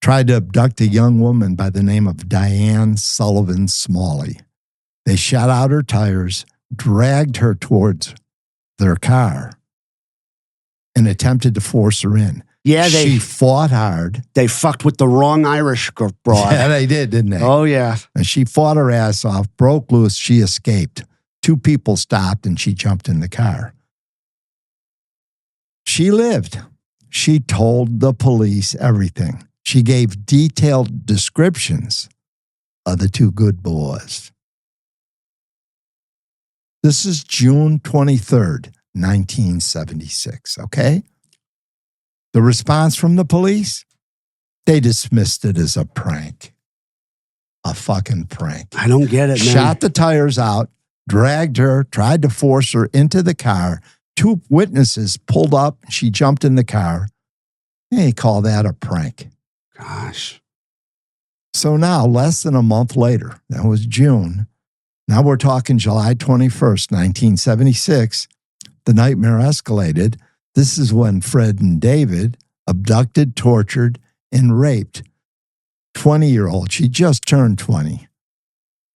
tried to abduct a young woman by the name of Diane Sullivan Smalley. They shot out her tires, dragged her towards their car, and attempted to force her in. Yeah, She fought hard. they fucked with the wrong Irish broad. Yeah, they did, didn't they? Oh, yeah. And she fought her ass off, broke loose, she escaped. 2 people stopped and she jumped in the car. She lived. She told the police everything. She gave detailed descriptions of the 2 good boys. This is June 23rd, 1976, okay? The response from the police? They dismissed it as a prank. A fucking prank. I don't get it, man. Shot the tires out, dragged her, tried to force her into the car. 2 witnesses pulled up. She jumped in the car. They call that a prank. Gosh. So now, less than a month later, that was June. Now we're talking July 21st, 1976. The nightmare escalated. This is when Fred and David abducted, tortured, and raped 20-year-old. She just turned 20.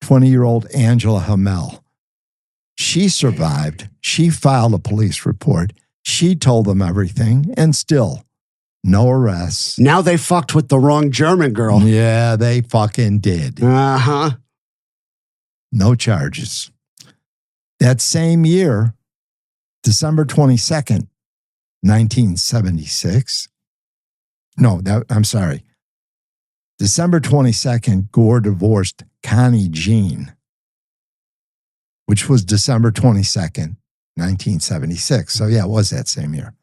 20-year-old Angela Hommell. She survived. She filed a police report. She told them everything, and still, no arrests. Now they fucked with the wrong German girl. Yeah, they fucking did. Uh-huh. No charges. That same year, December 22nd, 1976. I'm sorry. December 22nd, Gore divorced Connie Jean, which was December 22nd, 1976. So yeah, it was that same year.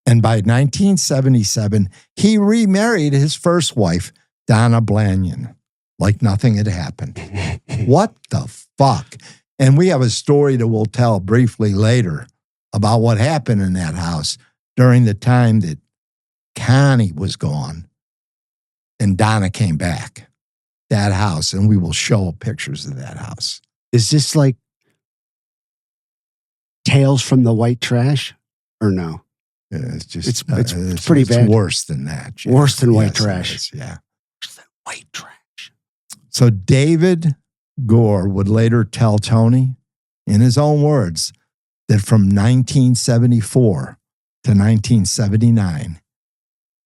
And by 1977, he remarried his first wife, Donna Blanyon, like nothing had happened. What the fuck? And we have a story that we'll tell briefly later about what happened in that house during the time that Connie was gone and Donna came back. That house, and we will show pictures of that house. Is this like Tales from the White Trash or no? It's just It's pretty bad. It's worse than that. Jeff. Worse than white Yes, it trash. is, yeah. Worse than white trash. So David Gore would later tell Tony, in his own words, that from 1974 to 1979,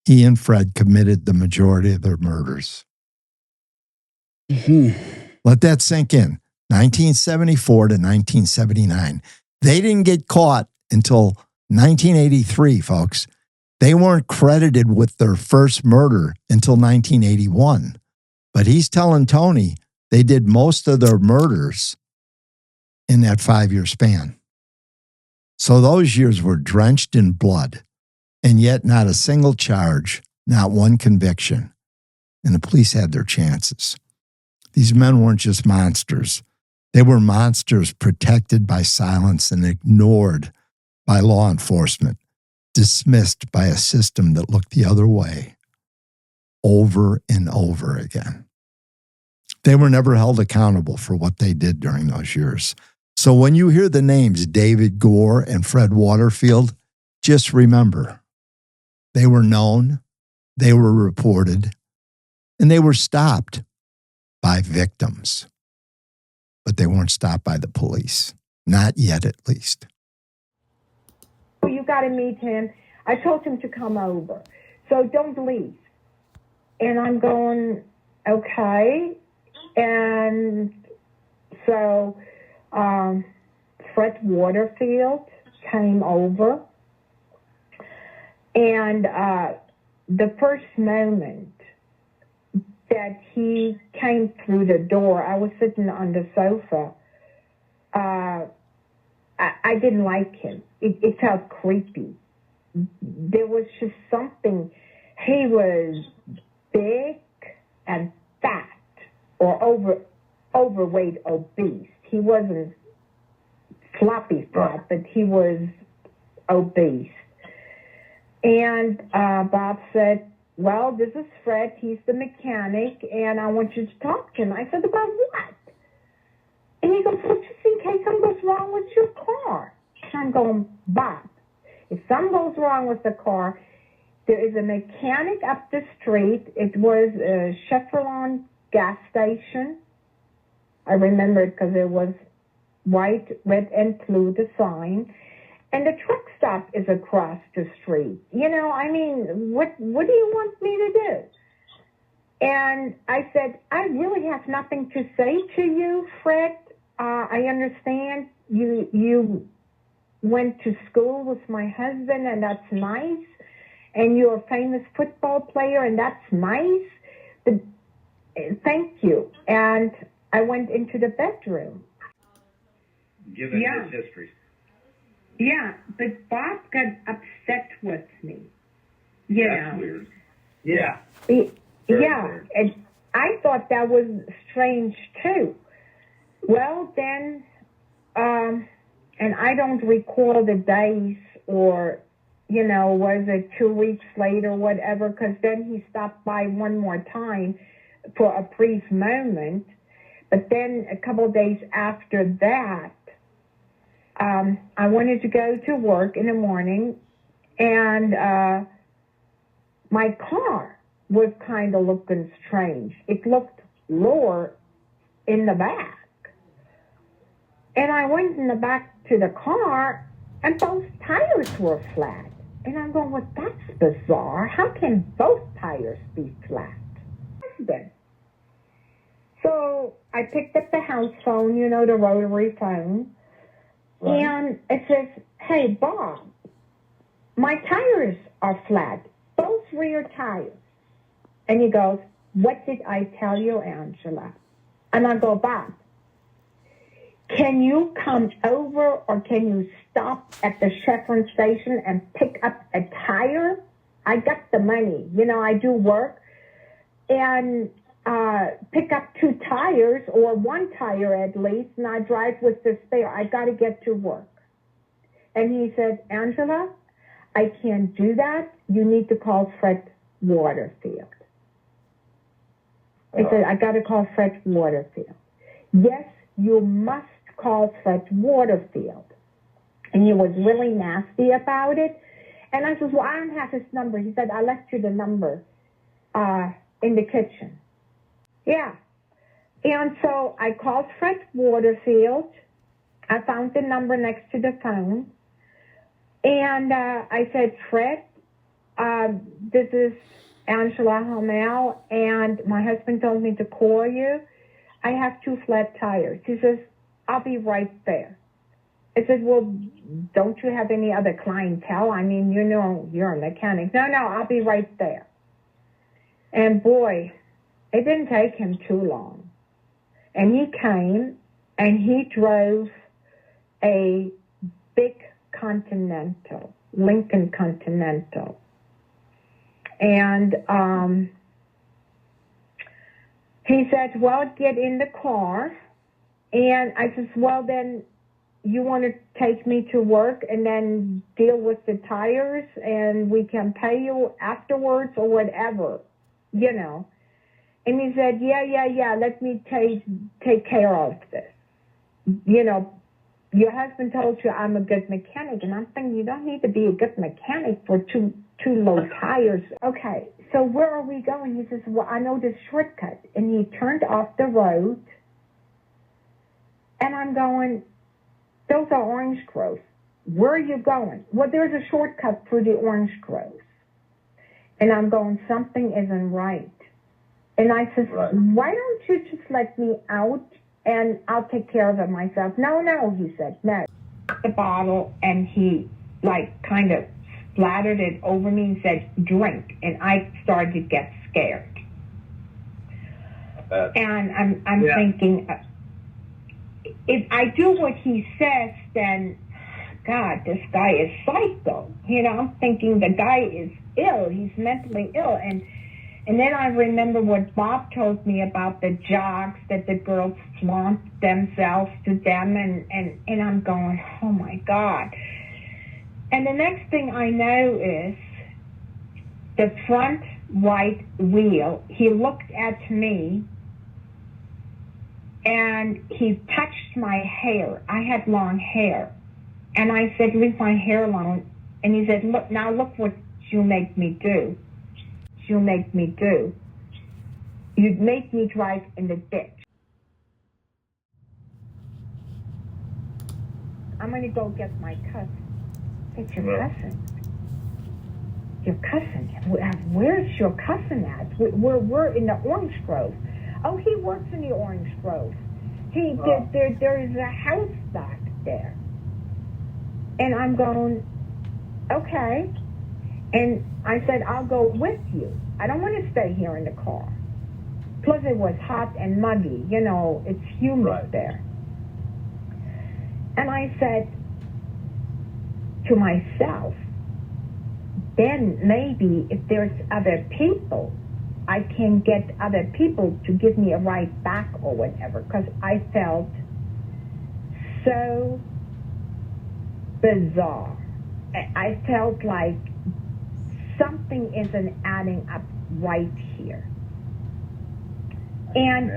he and Fred committed the majority of their murders. Let that sink in. 1974 to 1979. They didn't get caught until 1983, folks. They weren't credited with their first murder until 1981. But he's telling Tony they did most of their murders in that 5-year span. So those years were drenched in blood, and yet not a single charge, not one conviction. And the police had their chances. These men weren't just monsters. They were monsters protected by silence and ignored by law enforcement, dismissed by a system that looked the other way over and over again. They were never held accountable for what they did during those years. So when you hear the names David Gore and Fred Waterfield, just remember, they were known, they were reported, and they were stopped by victims. But they weren't stopped by the police. Not yet, at least. Well, you got to meet him. I told him to come over. So don't leave. And I'm going, okay. And so Fred Waterfield came over. And the first moment that he came through the door, I was sitting on the sofa. I didn't like him. It felt creepy. There was just something. He was big and fat or overweight, obese. He wasn't floppy fat, but he was obese. And Bob said, well, this is Fred. He's the mechanic, and I want you to talk to him. I said, about what? And he goes, well, just in case something goes wrong with your car. And I'm going, Bob, if something goes wrong with the car, there is a mechanic up the street. It was a Chevron gas station. I remember it because it was white, red, and blue, the sign. And the truck stop is across the street. You know, I mean, what do you want me to do? And I said, I really have nothing to say to you, Fred. I understand you went to school with my husband, and that's nice. And you're a famous football player, and that's nice. But, thank you. And I went into the bedroom. Given his history. Yeah, but Bob got upset with me. That's weird. Yeah. Weird. And I thought that was strange too. Well, then, and I don't recall the days or, you know, was it 2 weeks later or whatever, because then he stopped by one more time for a brief moment. But then a couple of days after that, I wanted to go to work in the morning, and my car was kind of looking strange. It looked lower in the back. And I went in the back to the car, and both tires were flat. And I'm going, well, that's bizarre. How can both tires be flat? So I picked up the house phone, you know, the rotary phone. Right. And it says, hey, Bob, my tires are flat, both rear tires. And he goes, what did I tell you, Angela? And I go, Bob, can you come over or can you stop at the Chevron station and pick up a tire? I got the money. You know, I do work. And pick up 2 tires or 1 tire at least, and I drive with the spare. I got to get to work. And he said, Angela, I can't do that. You need to call Fred Waterfield. I said, I got to call Fred Waterfield. Yes, you must call Fred Waterfield. And he was really nasty about it. And I said, well, I don't have his number. He said, I left you the number in the kitchen. Yeah. And so I called Fred Waterfield, I found the number next to the phone, and I said, Fred, this is Angela Hommell, and my husband told me to call you. I have 2 flat tires. He says, I'll be right there. I said, well, don't you have any other clientele? I mean, you know, you're a mechanic. No, I'll be right there. And boy, it didn't take him too long. And he came, and he drove a big Continental, Lincoln Continental. And he said, well, get in the car. And I said, well, then you want to take me to work and then deal with the tires and we can pay you afterwards or whatever, you know. And he said, yeah, let me take care of this. You know, your husband told you I'm a good mechanic, and I'm thinking you don't need to be a good mechanic for two low tires. Okay, so where are we going? He says, well, I know this shortcut. And he turned off the road, and I'm going, those are orange groves. Where are you going? Well, there's a shortcut through the orange groves. And I'm going, something isn't right. And I said, why don't you just let me out and I'll take care of it myself? No, he said, no. The bottle, and he, like, kind of splattered it over me and said, drink. And I started to get scared. And I'm thinking, if I do what he says, then, God, this guy is psycho. You know, I'm thinking the guy is ill. He's mentally ill. And then I remember what Bob told me about the jogs that the girls flaunt themselves to them, and I'm going, oh my God. And the next thing I know is the front right wheel, he looked at me and he touched my hair. I had long hair. And I said, leave my hair alone. And he said, look what you make me do. You make me do. You'd make me drive in the ditch. I'm going to go get my cousin. It's your cousin. Your cousin? Where's your cousin at? We're in the orange grove. Oh, he works in the orange grove. There is a house back there. And I'm going, okay. And I said, I'll go with you. I don't want to stay here in the car. Plus it was hot and muggy. You know, it's humid there. And I said to myself, then maybe if there's other people, I can get other people to give me a ride back or whatever, because I felt so bizarre. I felt like something isn't adding up right here. And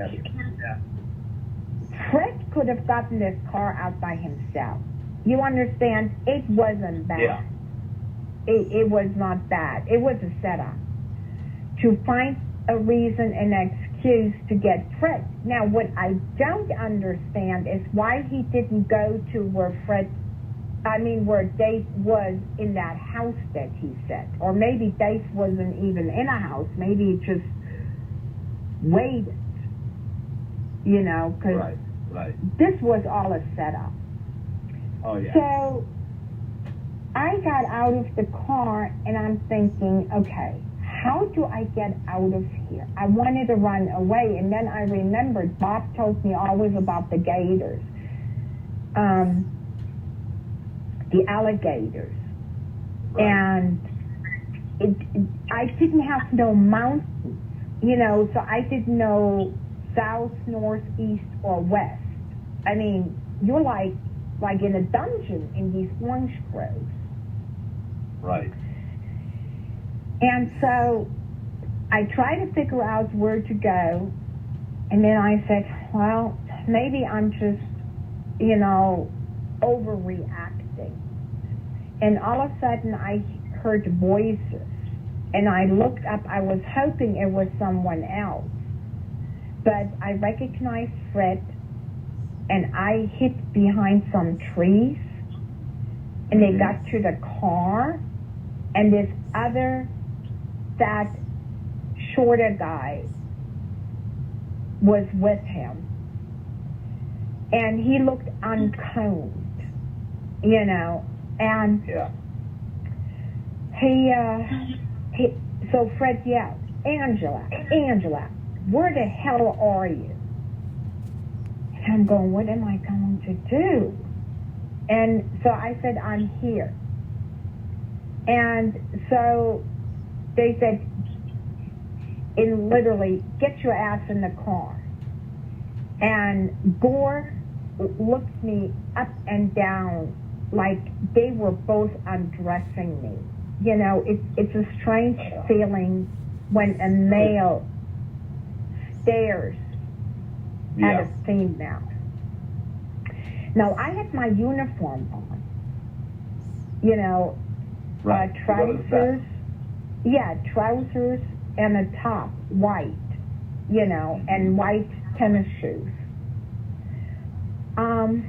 Fred could have gotten this car out by himself. You understand? It wasn't bad. Yeah. It was not bad. It was a setup to find a reason and excuse to get Fred. Now, what I don't understand is why he didn't go to where Dave was in that house that he said. Or maybe Dave wasn't even in a house. Maybe he just waited, you know, because this was all a setup. Oh, yeah. So I got out of the car and I'm thinking, okay, how do I get out of here? I wanted to run away, and then I remembered Bob told me always about the gators. The alligators. And I didn't have no mountains, you know, so I didn't know south, north, east, or west. I mean, you're like in a dungeon in these orange groves. Right. And so I tried to figure out where to go, and then I said, well, maybe I'm just, you know, overreacting. And all of a sudden I heard voices, and I looked up. I was hoping it was someone else, but I recognized Fred, and I hid behind some trees, and they got to the car, and this other fat, shorter guy was with him. And he looked uncombed, you know, and so Fred yelled, Angela, where the hell are you? And I'm going, what am I going to do? And so I said, I'm here. And so they said, literally, get your ass in the car. And Gore looked me up and down like they were both undressing me. You know, it's a strange feeling when a male stares at a female. Now, I had my uniform on, you know, trousers, trousers and a top, white, you know, and white tennis shoes. And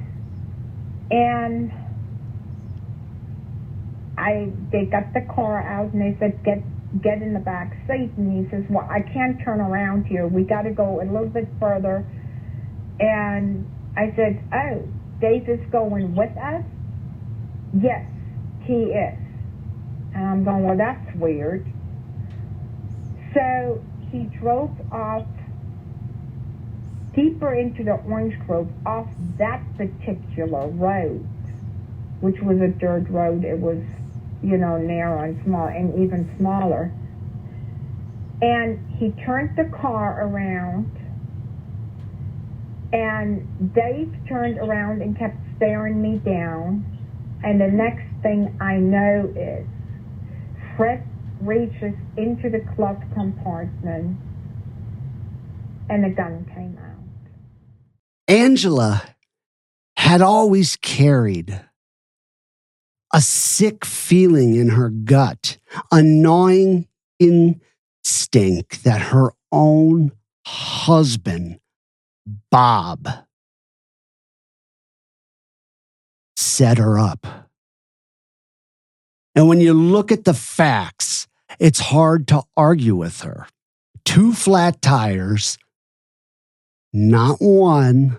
they got the car out and they said, get in the back seat. And he says, well, I can't turn around here. We got to go a little bit further. And I said, oh, Dave is going with us? Yes, he is. And I'm going, well, that's weird. So he drove off deeper into the orange grove off that particular road, which was a dirt road. It was, you know, narrow and small and even smaller. And he turned the car around, and Dave turned around and kept staring me down. And the next thing I know is Fred reaches into the glove compartment and the gun came out. Angela had always carried a sick feeling in her gut, a gnawing instinct that her own husband, Bob, set her up. And when you look at the facts, it's hard to argue with her. 2 flat tires, not 1,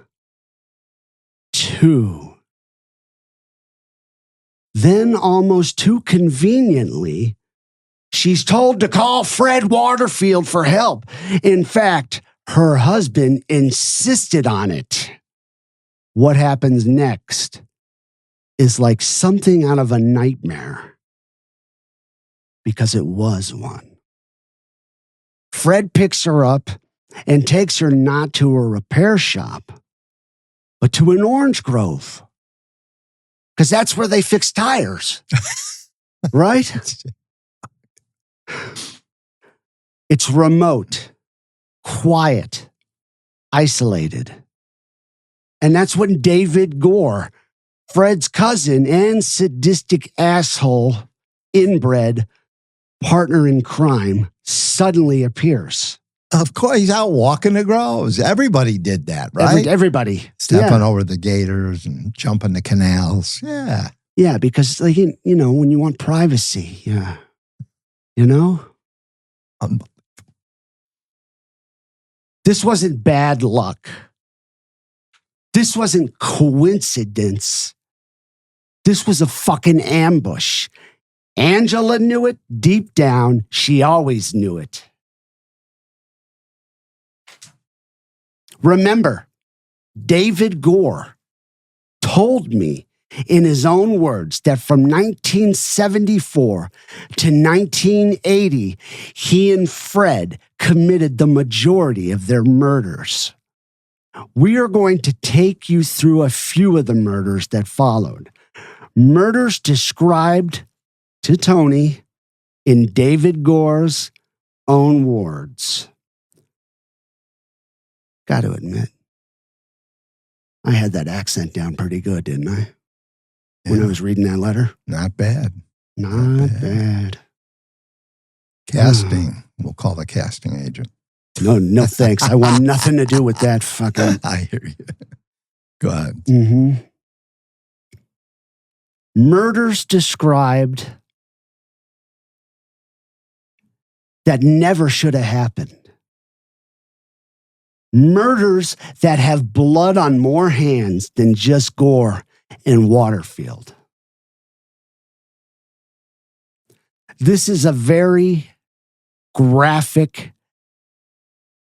2. Then, almost too conveniently, she's told to call Fred Waterfield for help. In fact, her husband insisted on it. What happens next is like something out of a nightmare, because it was one. Fred picks her up and takes her not to a repair shop, but to an orange grove, because that's where they fix tires, right? It's remote, quiet, isolated. And that's when David Gore, Fred's cousin and sadistic asshole, inbred partner in crime, suddenly appears. Of course, he's out walking the groves. Everybody did that, right? Everybody. Stepping over the gators and jumping the canals. Yeah. Yeah, because, like, you know, when you want privacy, yeah. You know? This wasn't bad luck. This wasn't coincidence. This was a fucking ambush. Angela knew it deep down. She always knew it. Remember, David Gore told me in his own words that from 1974 to 1980, he and Fred committed the majority of their murders. We are going to take you through a few of the murders that followed. Murders described to Tony in David Gore's own words. Got to admit, I had that accent down pretty good, didn't I? When I was reading that letter? Not bad. Not bad. Casting. We'll call the casting agent. No thanks. I want nothing to do with that fucking... I hear you. Go ahead. Mm-hmm. Murders described that never should have happened. Murders that have blood on more hands than just Gore and Waterfield. This is a very graphic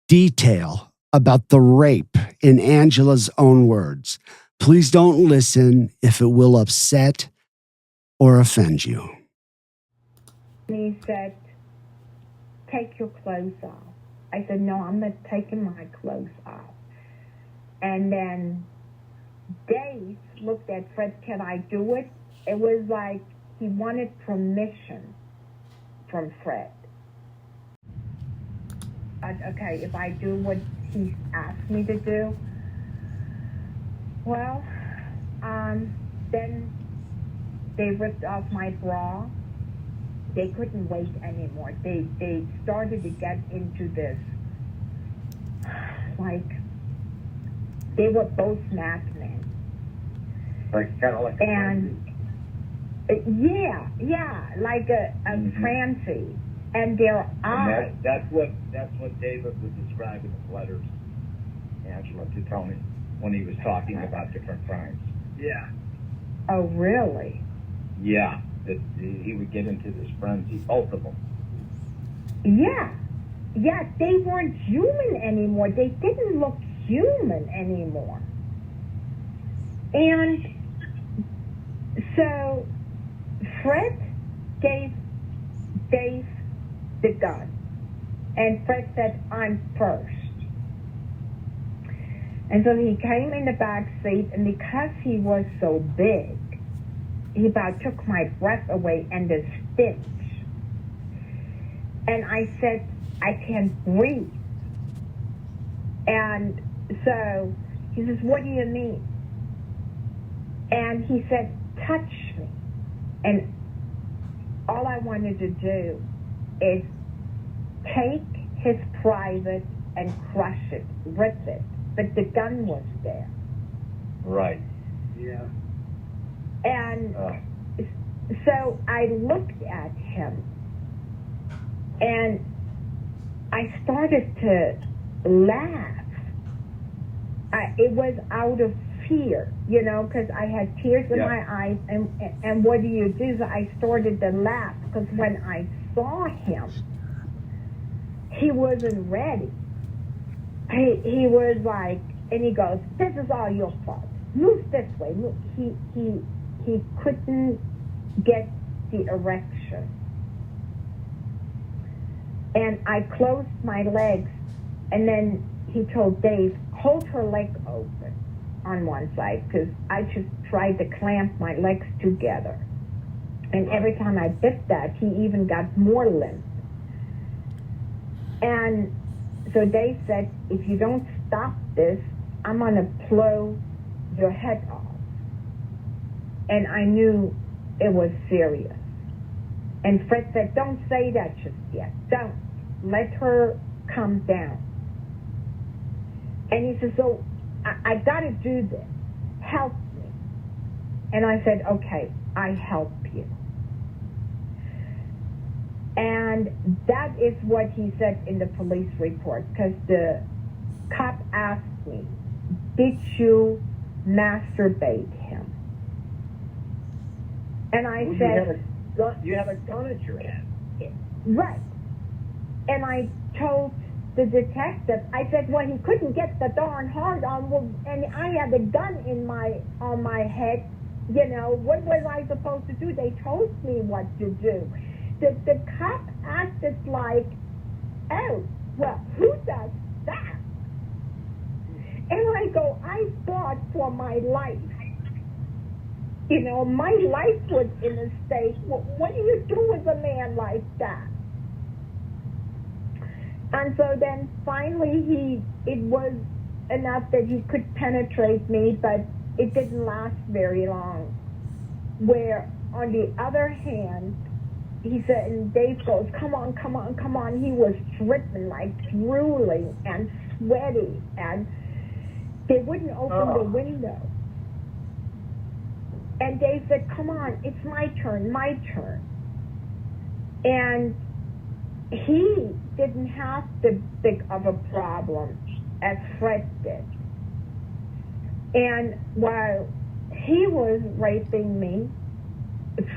detail about the rape in Angela's own words. Please don't listen if it will upset or offend you. He said, take your clothes off. I said, no, I'm not taking my clothes off. And then Dave looked at Fred, can I do it? It was like he wanted permission from Fred. Okay, if I do what he asked me to do, well, then they ripped off my bra. They couldn't wait anymore. They started to get into this, like, they were both madmen. Like, kind of like a yeah, like a frenzy. And their eyes. And that's what David was describing in the letters, Angela, to Tony, when he was talking about different crimes. Yeah. Oh, really? Yeah. That he would get into this frenzy, both of them. Yeah, they weren't human anymore. They didn't look human anymore. And so Fred gave Dave the gun, and Fred said, I'm first. And so he came in the back seat, and because he was so big, he about took my breath away and the stench. And I said, I can't breathe. And so he says, what do you mean? And he said, touch me. And all I wanted to do is take his private and crush it, rip it. But the gun was there. Right. Yeah. And so I looked at him, and I started to laugh. It was out of fear, because I had tears in my eyes, and what do you do? So I started to laugh, because when I saw him, he wasn't ready. He was like, and he goes, this is all your fault. Move this way. Move. He couldn't get the erection. And I closed my legs, and then he told Dave, hold her leg open on one side, because I just tried to clamp my legs together. And every time I did that, he even got more limp. And so Dave said, if you don't stop this, I'm going to blow your head off. And I knew it was serious. And Fred said, don't say that just yet. Don't. Let her come down. And he said, so I got to do this. Help me. And I said, okay, I help you. And that is what he said in the police report, because the cop asked me, did you masturbate him? And I said, you have a gun at your head. Right. And I told the detective, I said, well, he couldn't get the darn hard on, and I had a gun on my head, what was I supposed to do? They told me what to do. The cop acted like, oh, well, who does that? And I go, I fought for my life. My life was in a state. What do you do with a man like that? And so then finally it was enough that he could penetrate me, but it didn't last very long. Where on the other hand, he said, and Dave goes, come on. He was dripping, like drooling and sweaty. And They wouldn't open the window. And Dave said, come on, it's my turn. And he didn't have the big of a problem as Fred did. And while he was raping me,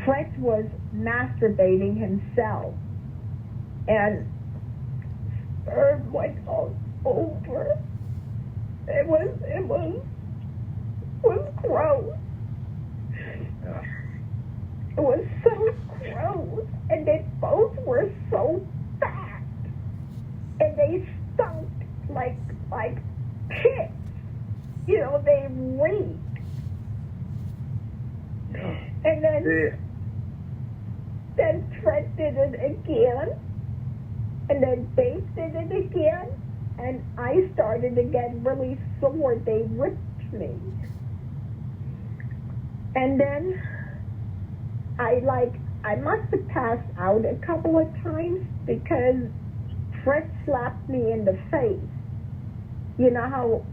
Fred was masturbating himself. And sperm went all over. It was gross. It was so gross, and they both were so fat, and they stunk like pigs. You know, they reeked. And then Fred did it again, and then Dave did it again, and I started to get really sore. They ripped me. And then I must have passed out a couple of times because Fred slapped me in the face. You know how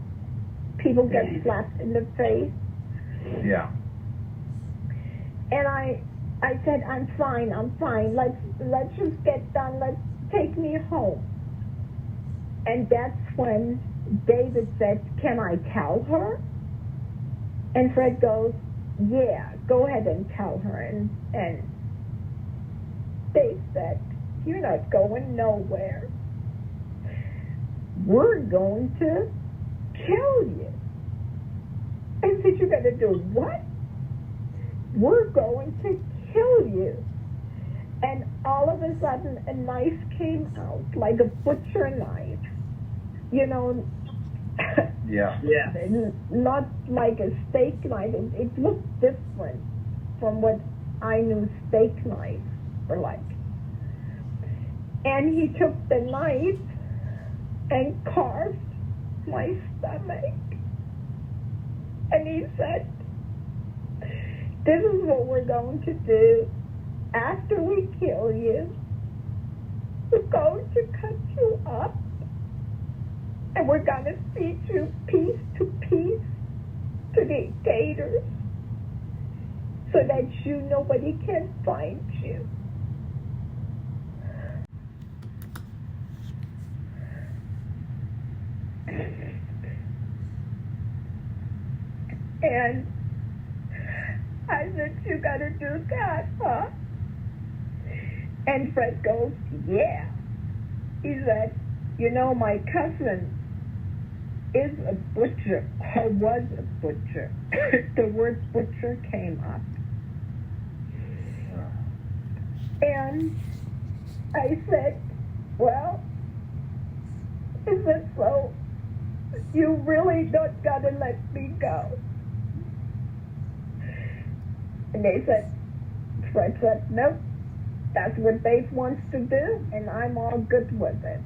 people get slapped in the face? Yeah. And I said, I'm fine. Let's just get done. Let's take me home. And that's when David said, can I tell her? And Fred goes, yeah, go ahead and tell her. And Dave said, you're not going nowhere. We're going to kill you. I said, you're going to do what? We're going to kill you. And all of a sudden, a knife came out, like a butcher knife. You know, Yeah. not like a steak knife. It looked different from what I knew steak knives were like. And he took the knife and carved my stomach. And he said, this is what we're going to do. After we kill you, we're going to cut you up, and we're going to feed you piece to piece to the gators so that nobody can find you. And I said, you got to do that, huh? And Fred goes, yeah. He said, you know, my cousin is a butcher, or was a butcher. The word butcher came up. And I said, well, is it so? You really don't got to let me go. And they said, Fred said, nope. That's what Dave wants to do, and I'm all good with it.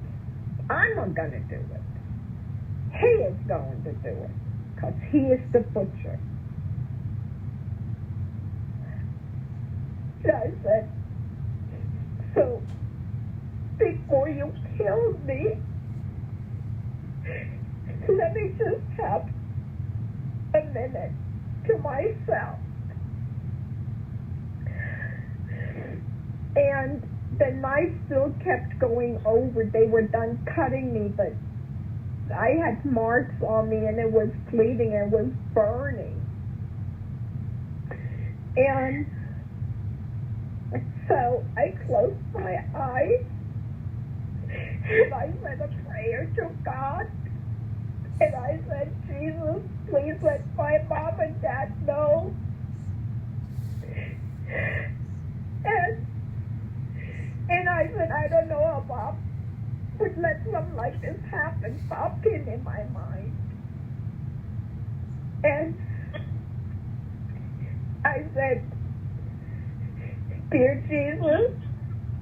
I'm not going to do it. He is going to do it, because he is the butcher. And I said, so before you kill me, let me just have a minute to myself. And the knife still kept going over. They were done cutting me, but I had marks on me, and it was bleeding, and it was burning. And so I closed my eyes, and I said a prayer to God. And I said, Jesus, please let my mom and dad know. And I said, I don't know how Bob would let something like this happen pop in my mind. And I said, dear Jesus,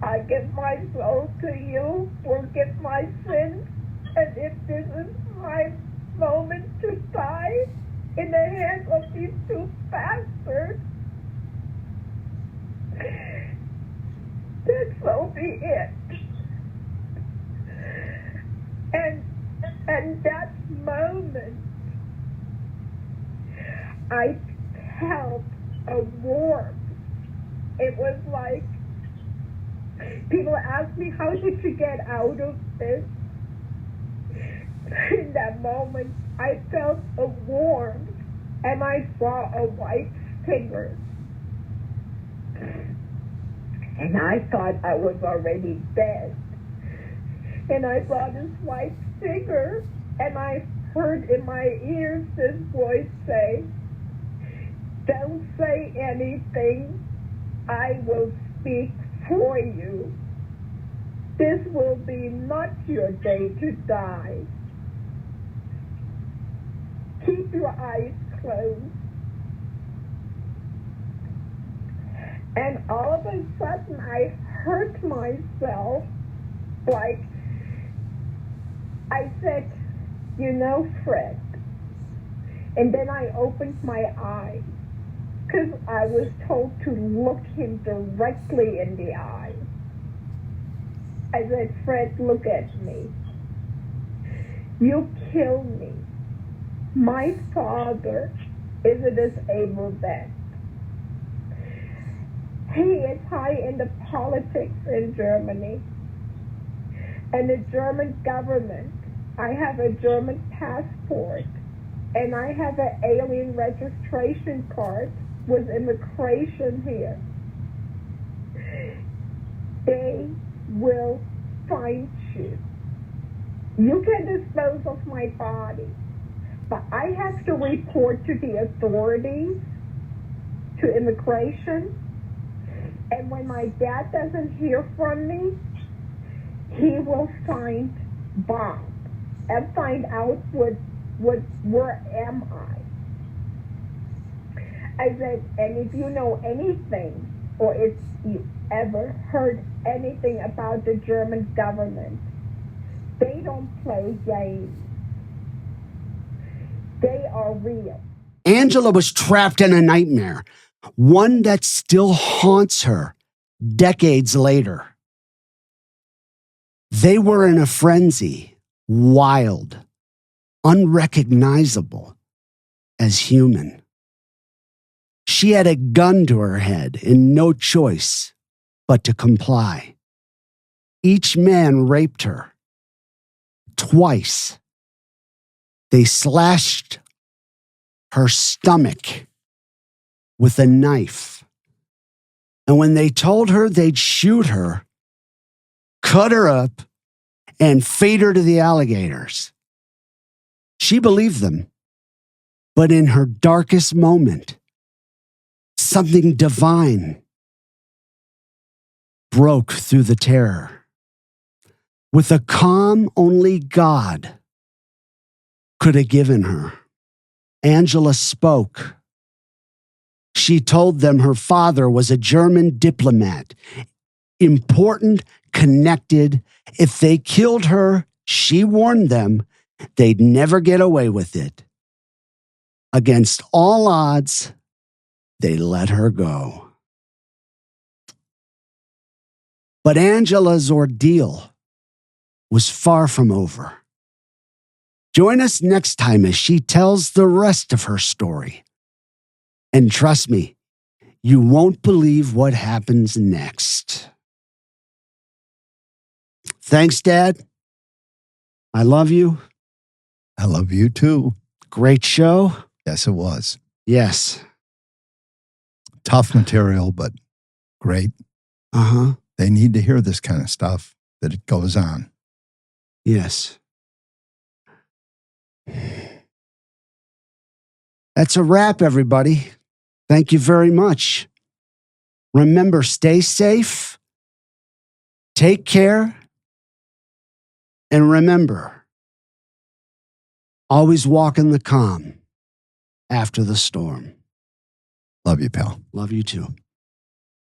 I give my soul to you, forgive my sins, and if this is my moment to die in the hands of these two bastards, then so be it. And that moment, I felt a warmth. It was like, people ask me, how did you get out of this? In that moment, I felt a warmth, and I saw a white finger. And I thought I was already dead. And I saw this white figure, and I heard in my ears this voice say, "Don't say anything. I will speak for you. This will be not your day to die. Keep your eyes closed." And all of a sudden, I hurt myself, like, I said, "You know, Fred." And then I opened my eyes, because I was told to look him directly in the eye. I said, "Fred, look at me. You killed me. My father is a disabled vet. He is high in the politics in Germany. And the German government, I have a German passport, and I have an alien registration card with immigration here. They will find you. You can dispose of my body, but I have to report to the authorities, to immigration, and when my dad doesn't hear from me, he will find Bob and find out where am I." I said, "And if you know anything, or if you ever heard anything about the German government, they don't play games. They are real." Angela was trapped in a nightmare, one that still haunts her decades later. They were in a frenzy, wild, unrecognizable as human. She had a gun to her head and no choice but to comply. Each man raped her twice. They slashed her stomach with a knife. And when they told her they'd shoot her, cut her up, and feed her to the alligators, she believed them. But in her darkest moment, something divine broke through the terror. With a calm only God could have given her, Angela spoke. She told them her father was a German diplomat, important, connected. If they killed her, she warned them, they'd never get away with it. Against all odds, they let her go. But Angela's ordeal was far from over. Join us next time as she tells the rest of her story. And trust me, you won't believe what happens next. Thanks, Dad. I love you. I love you too. Great show. Yes, it was. Yes. Tough material, but great. Uh-huh. They need to hear this kind of stuff, that it goes on. Yes. That's a wrap, everybody. Thank you very much. Remember, stay safe, take care, and remember, always walk in the calm after the storm. Love you, pal. Love you too.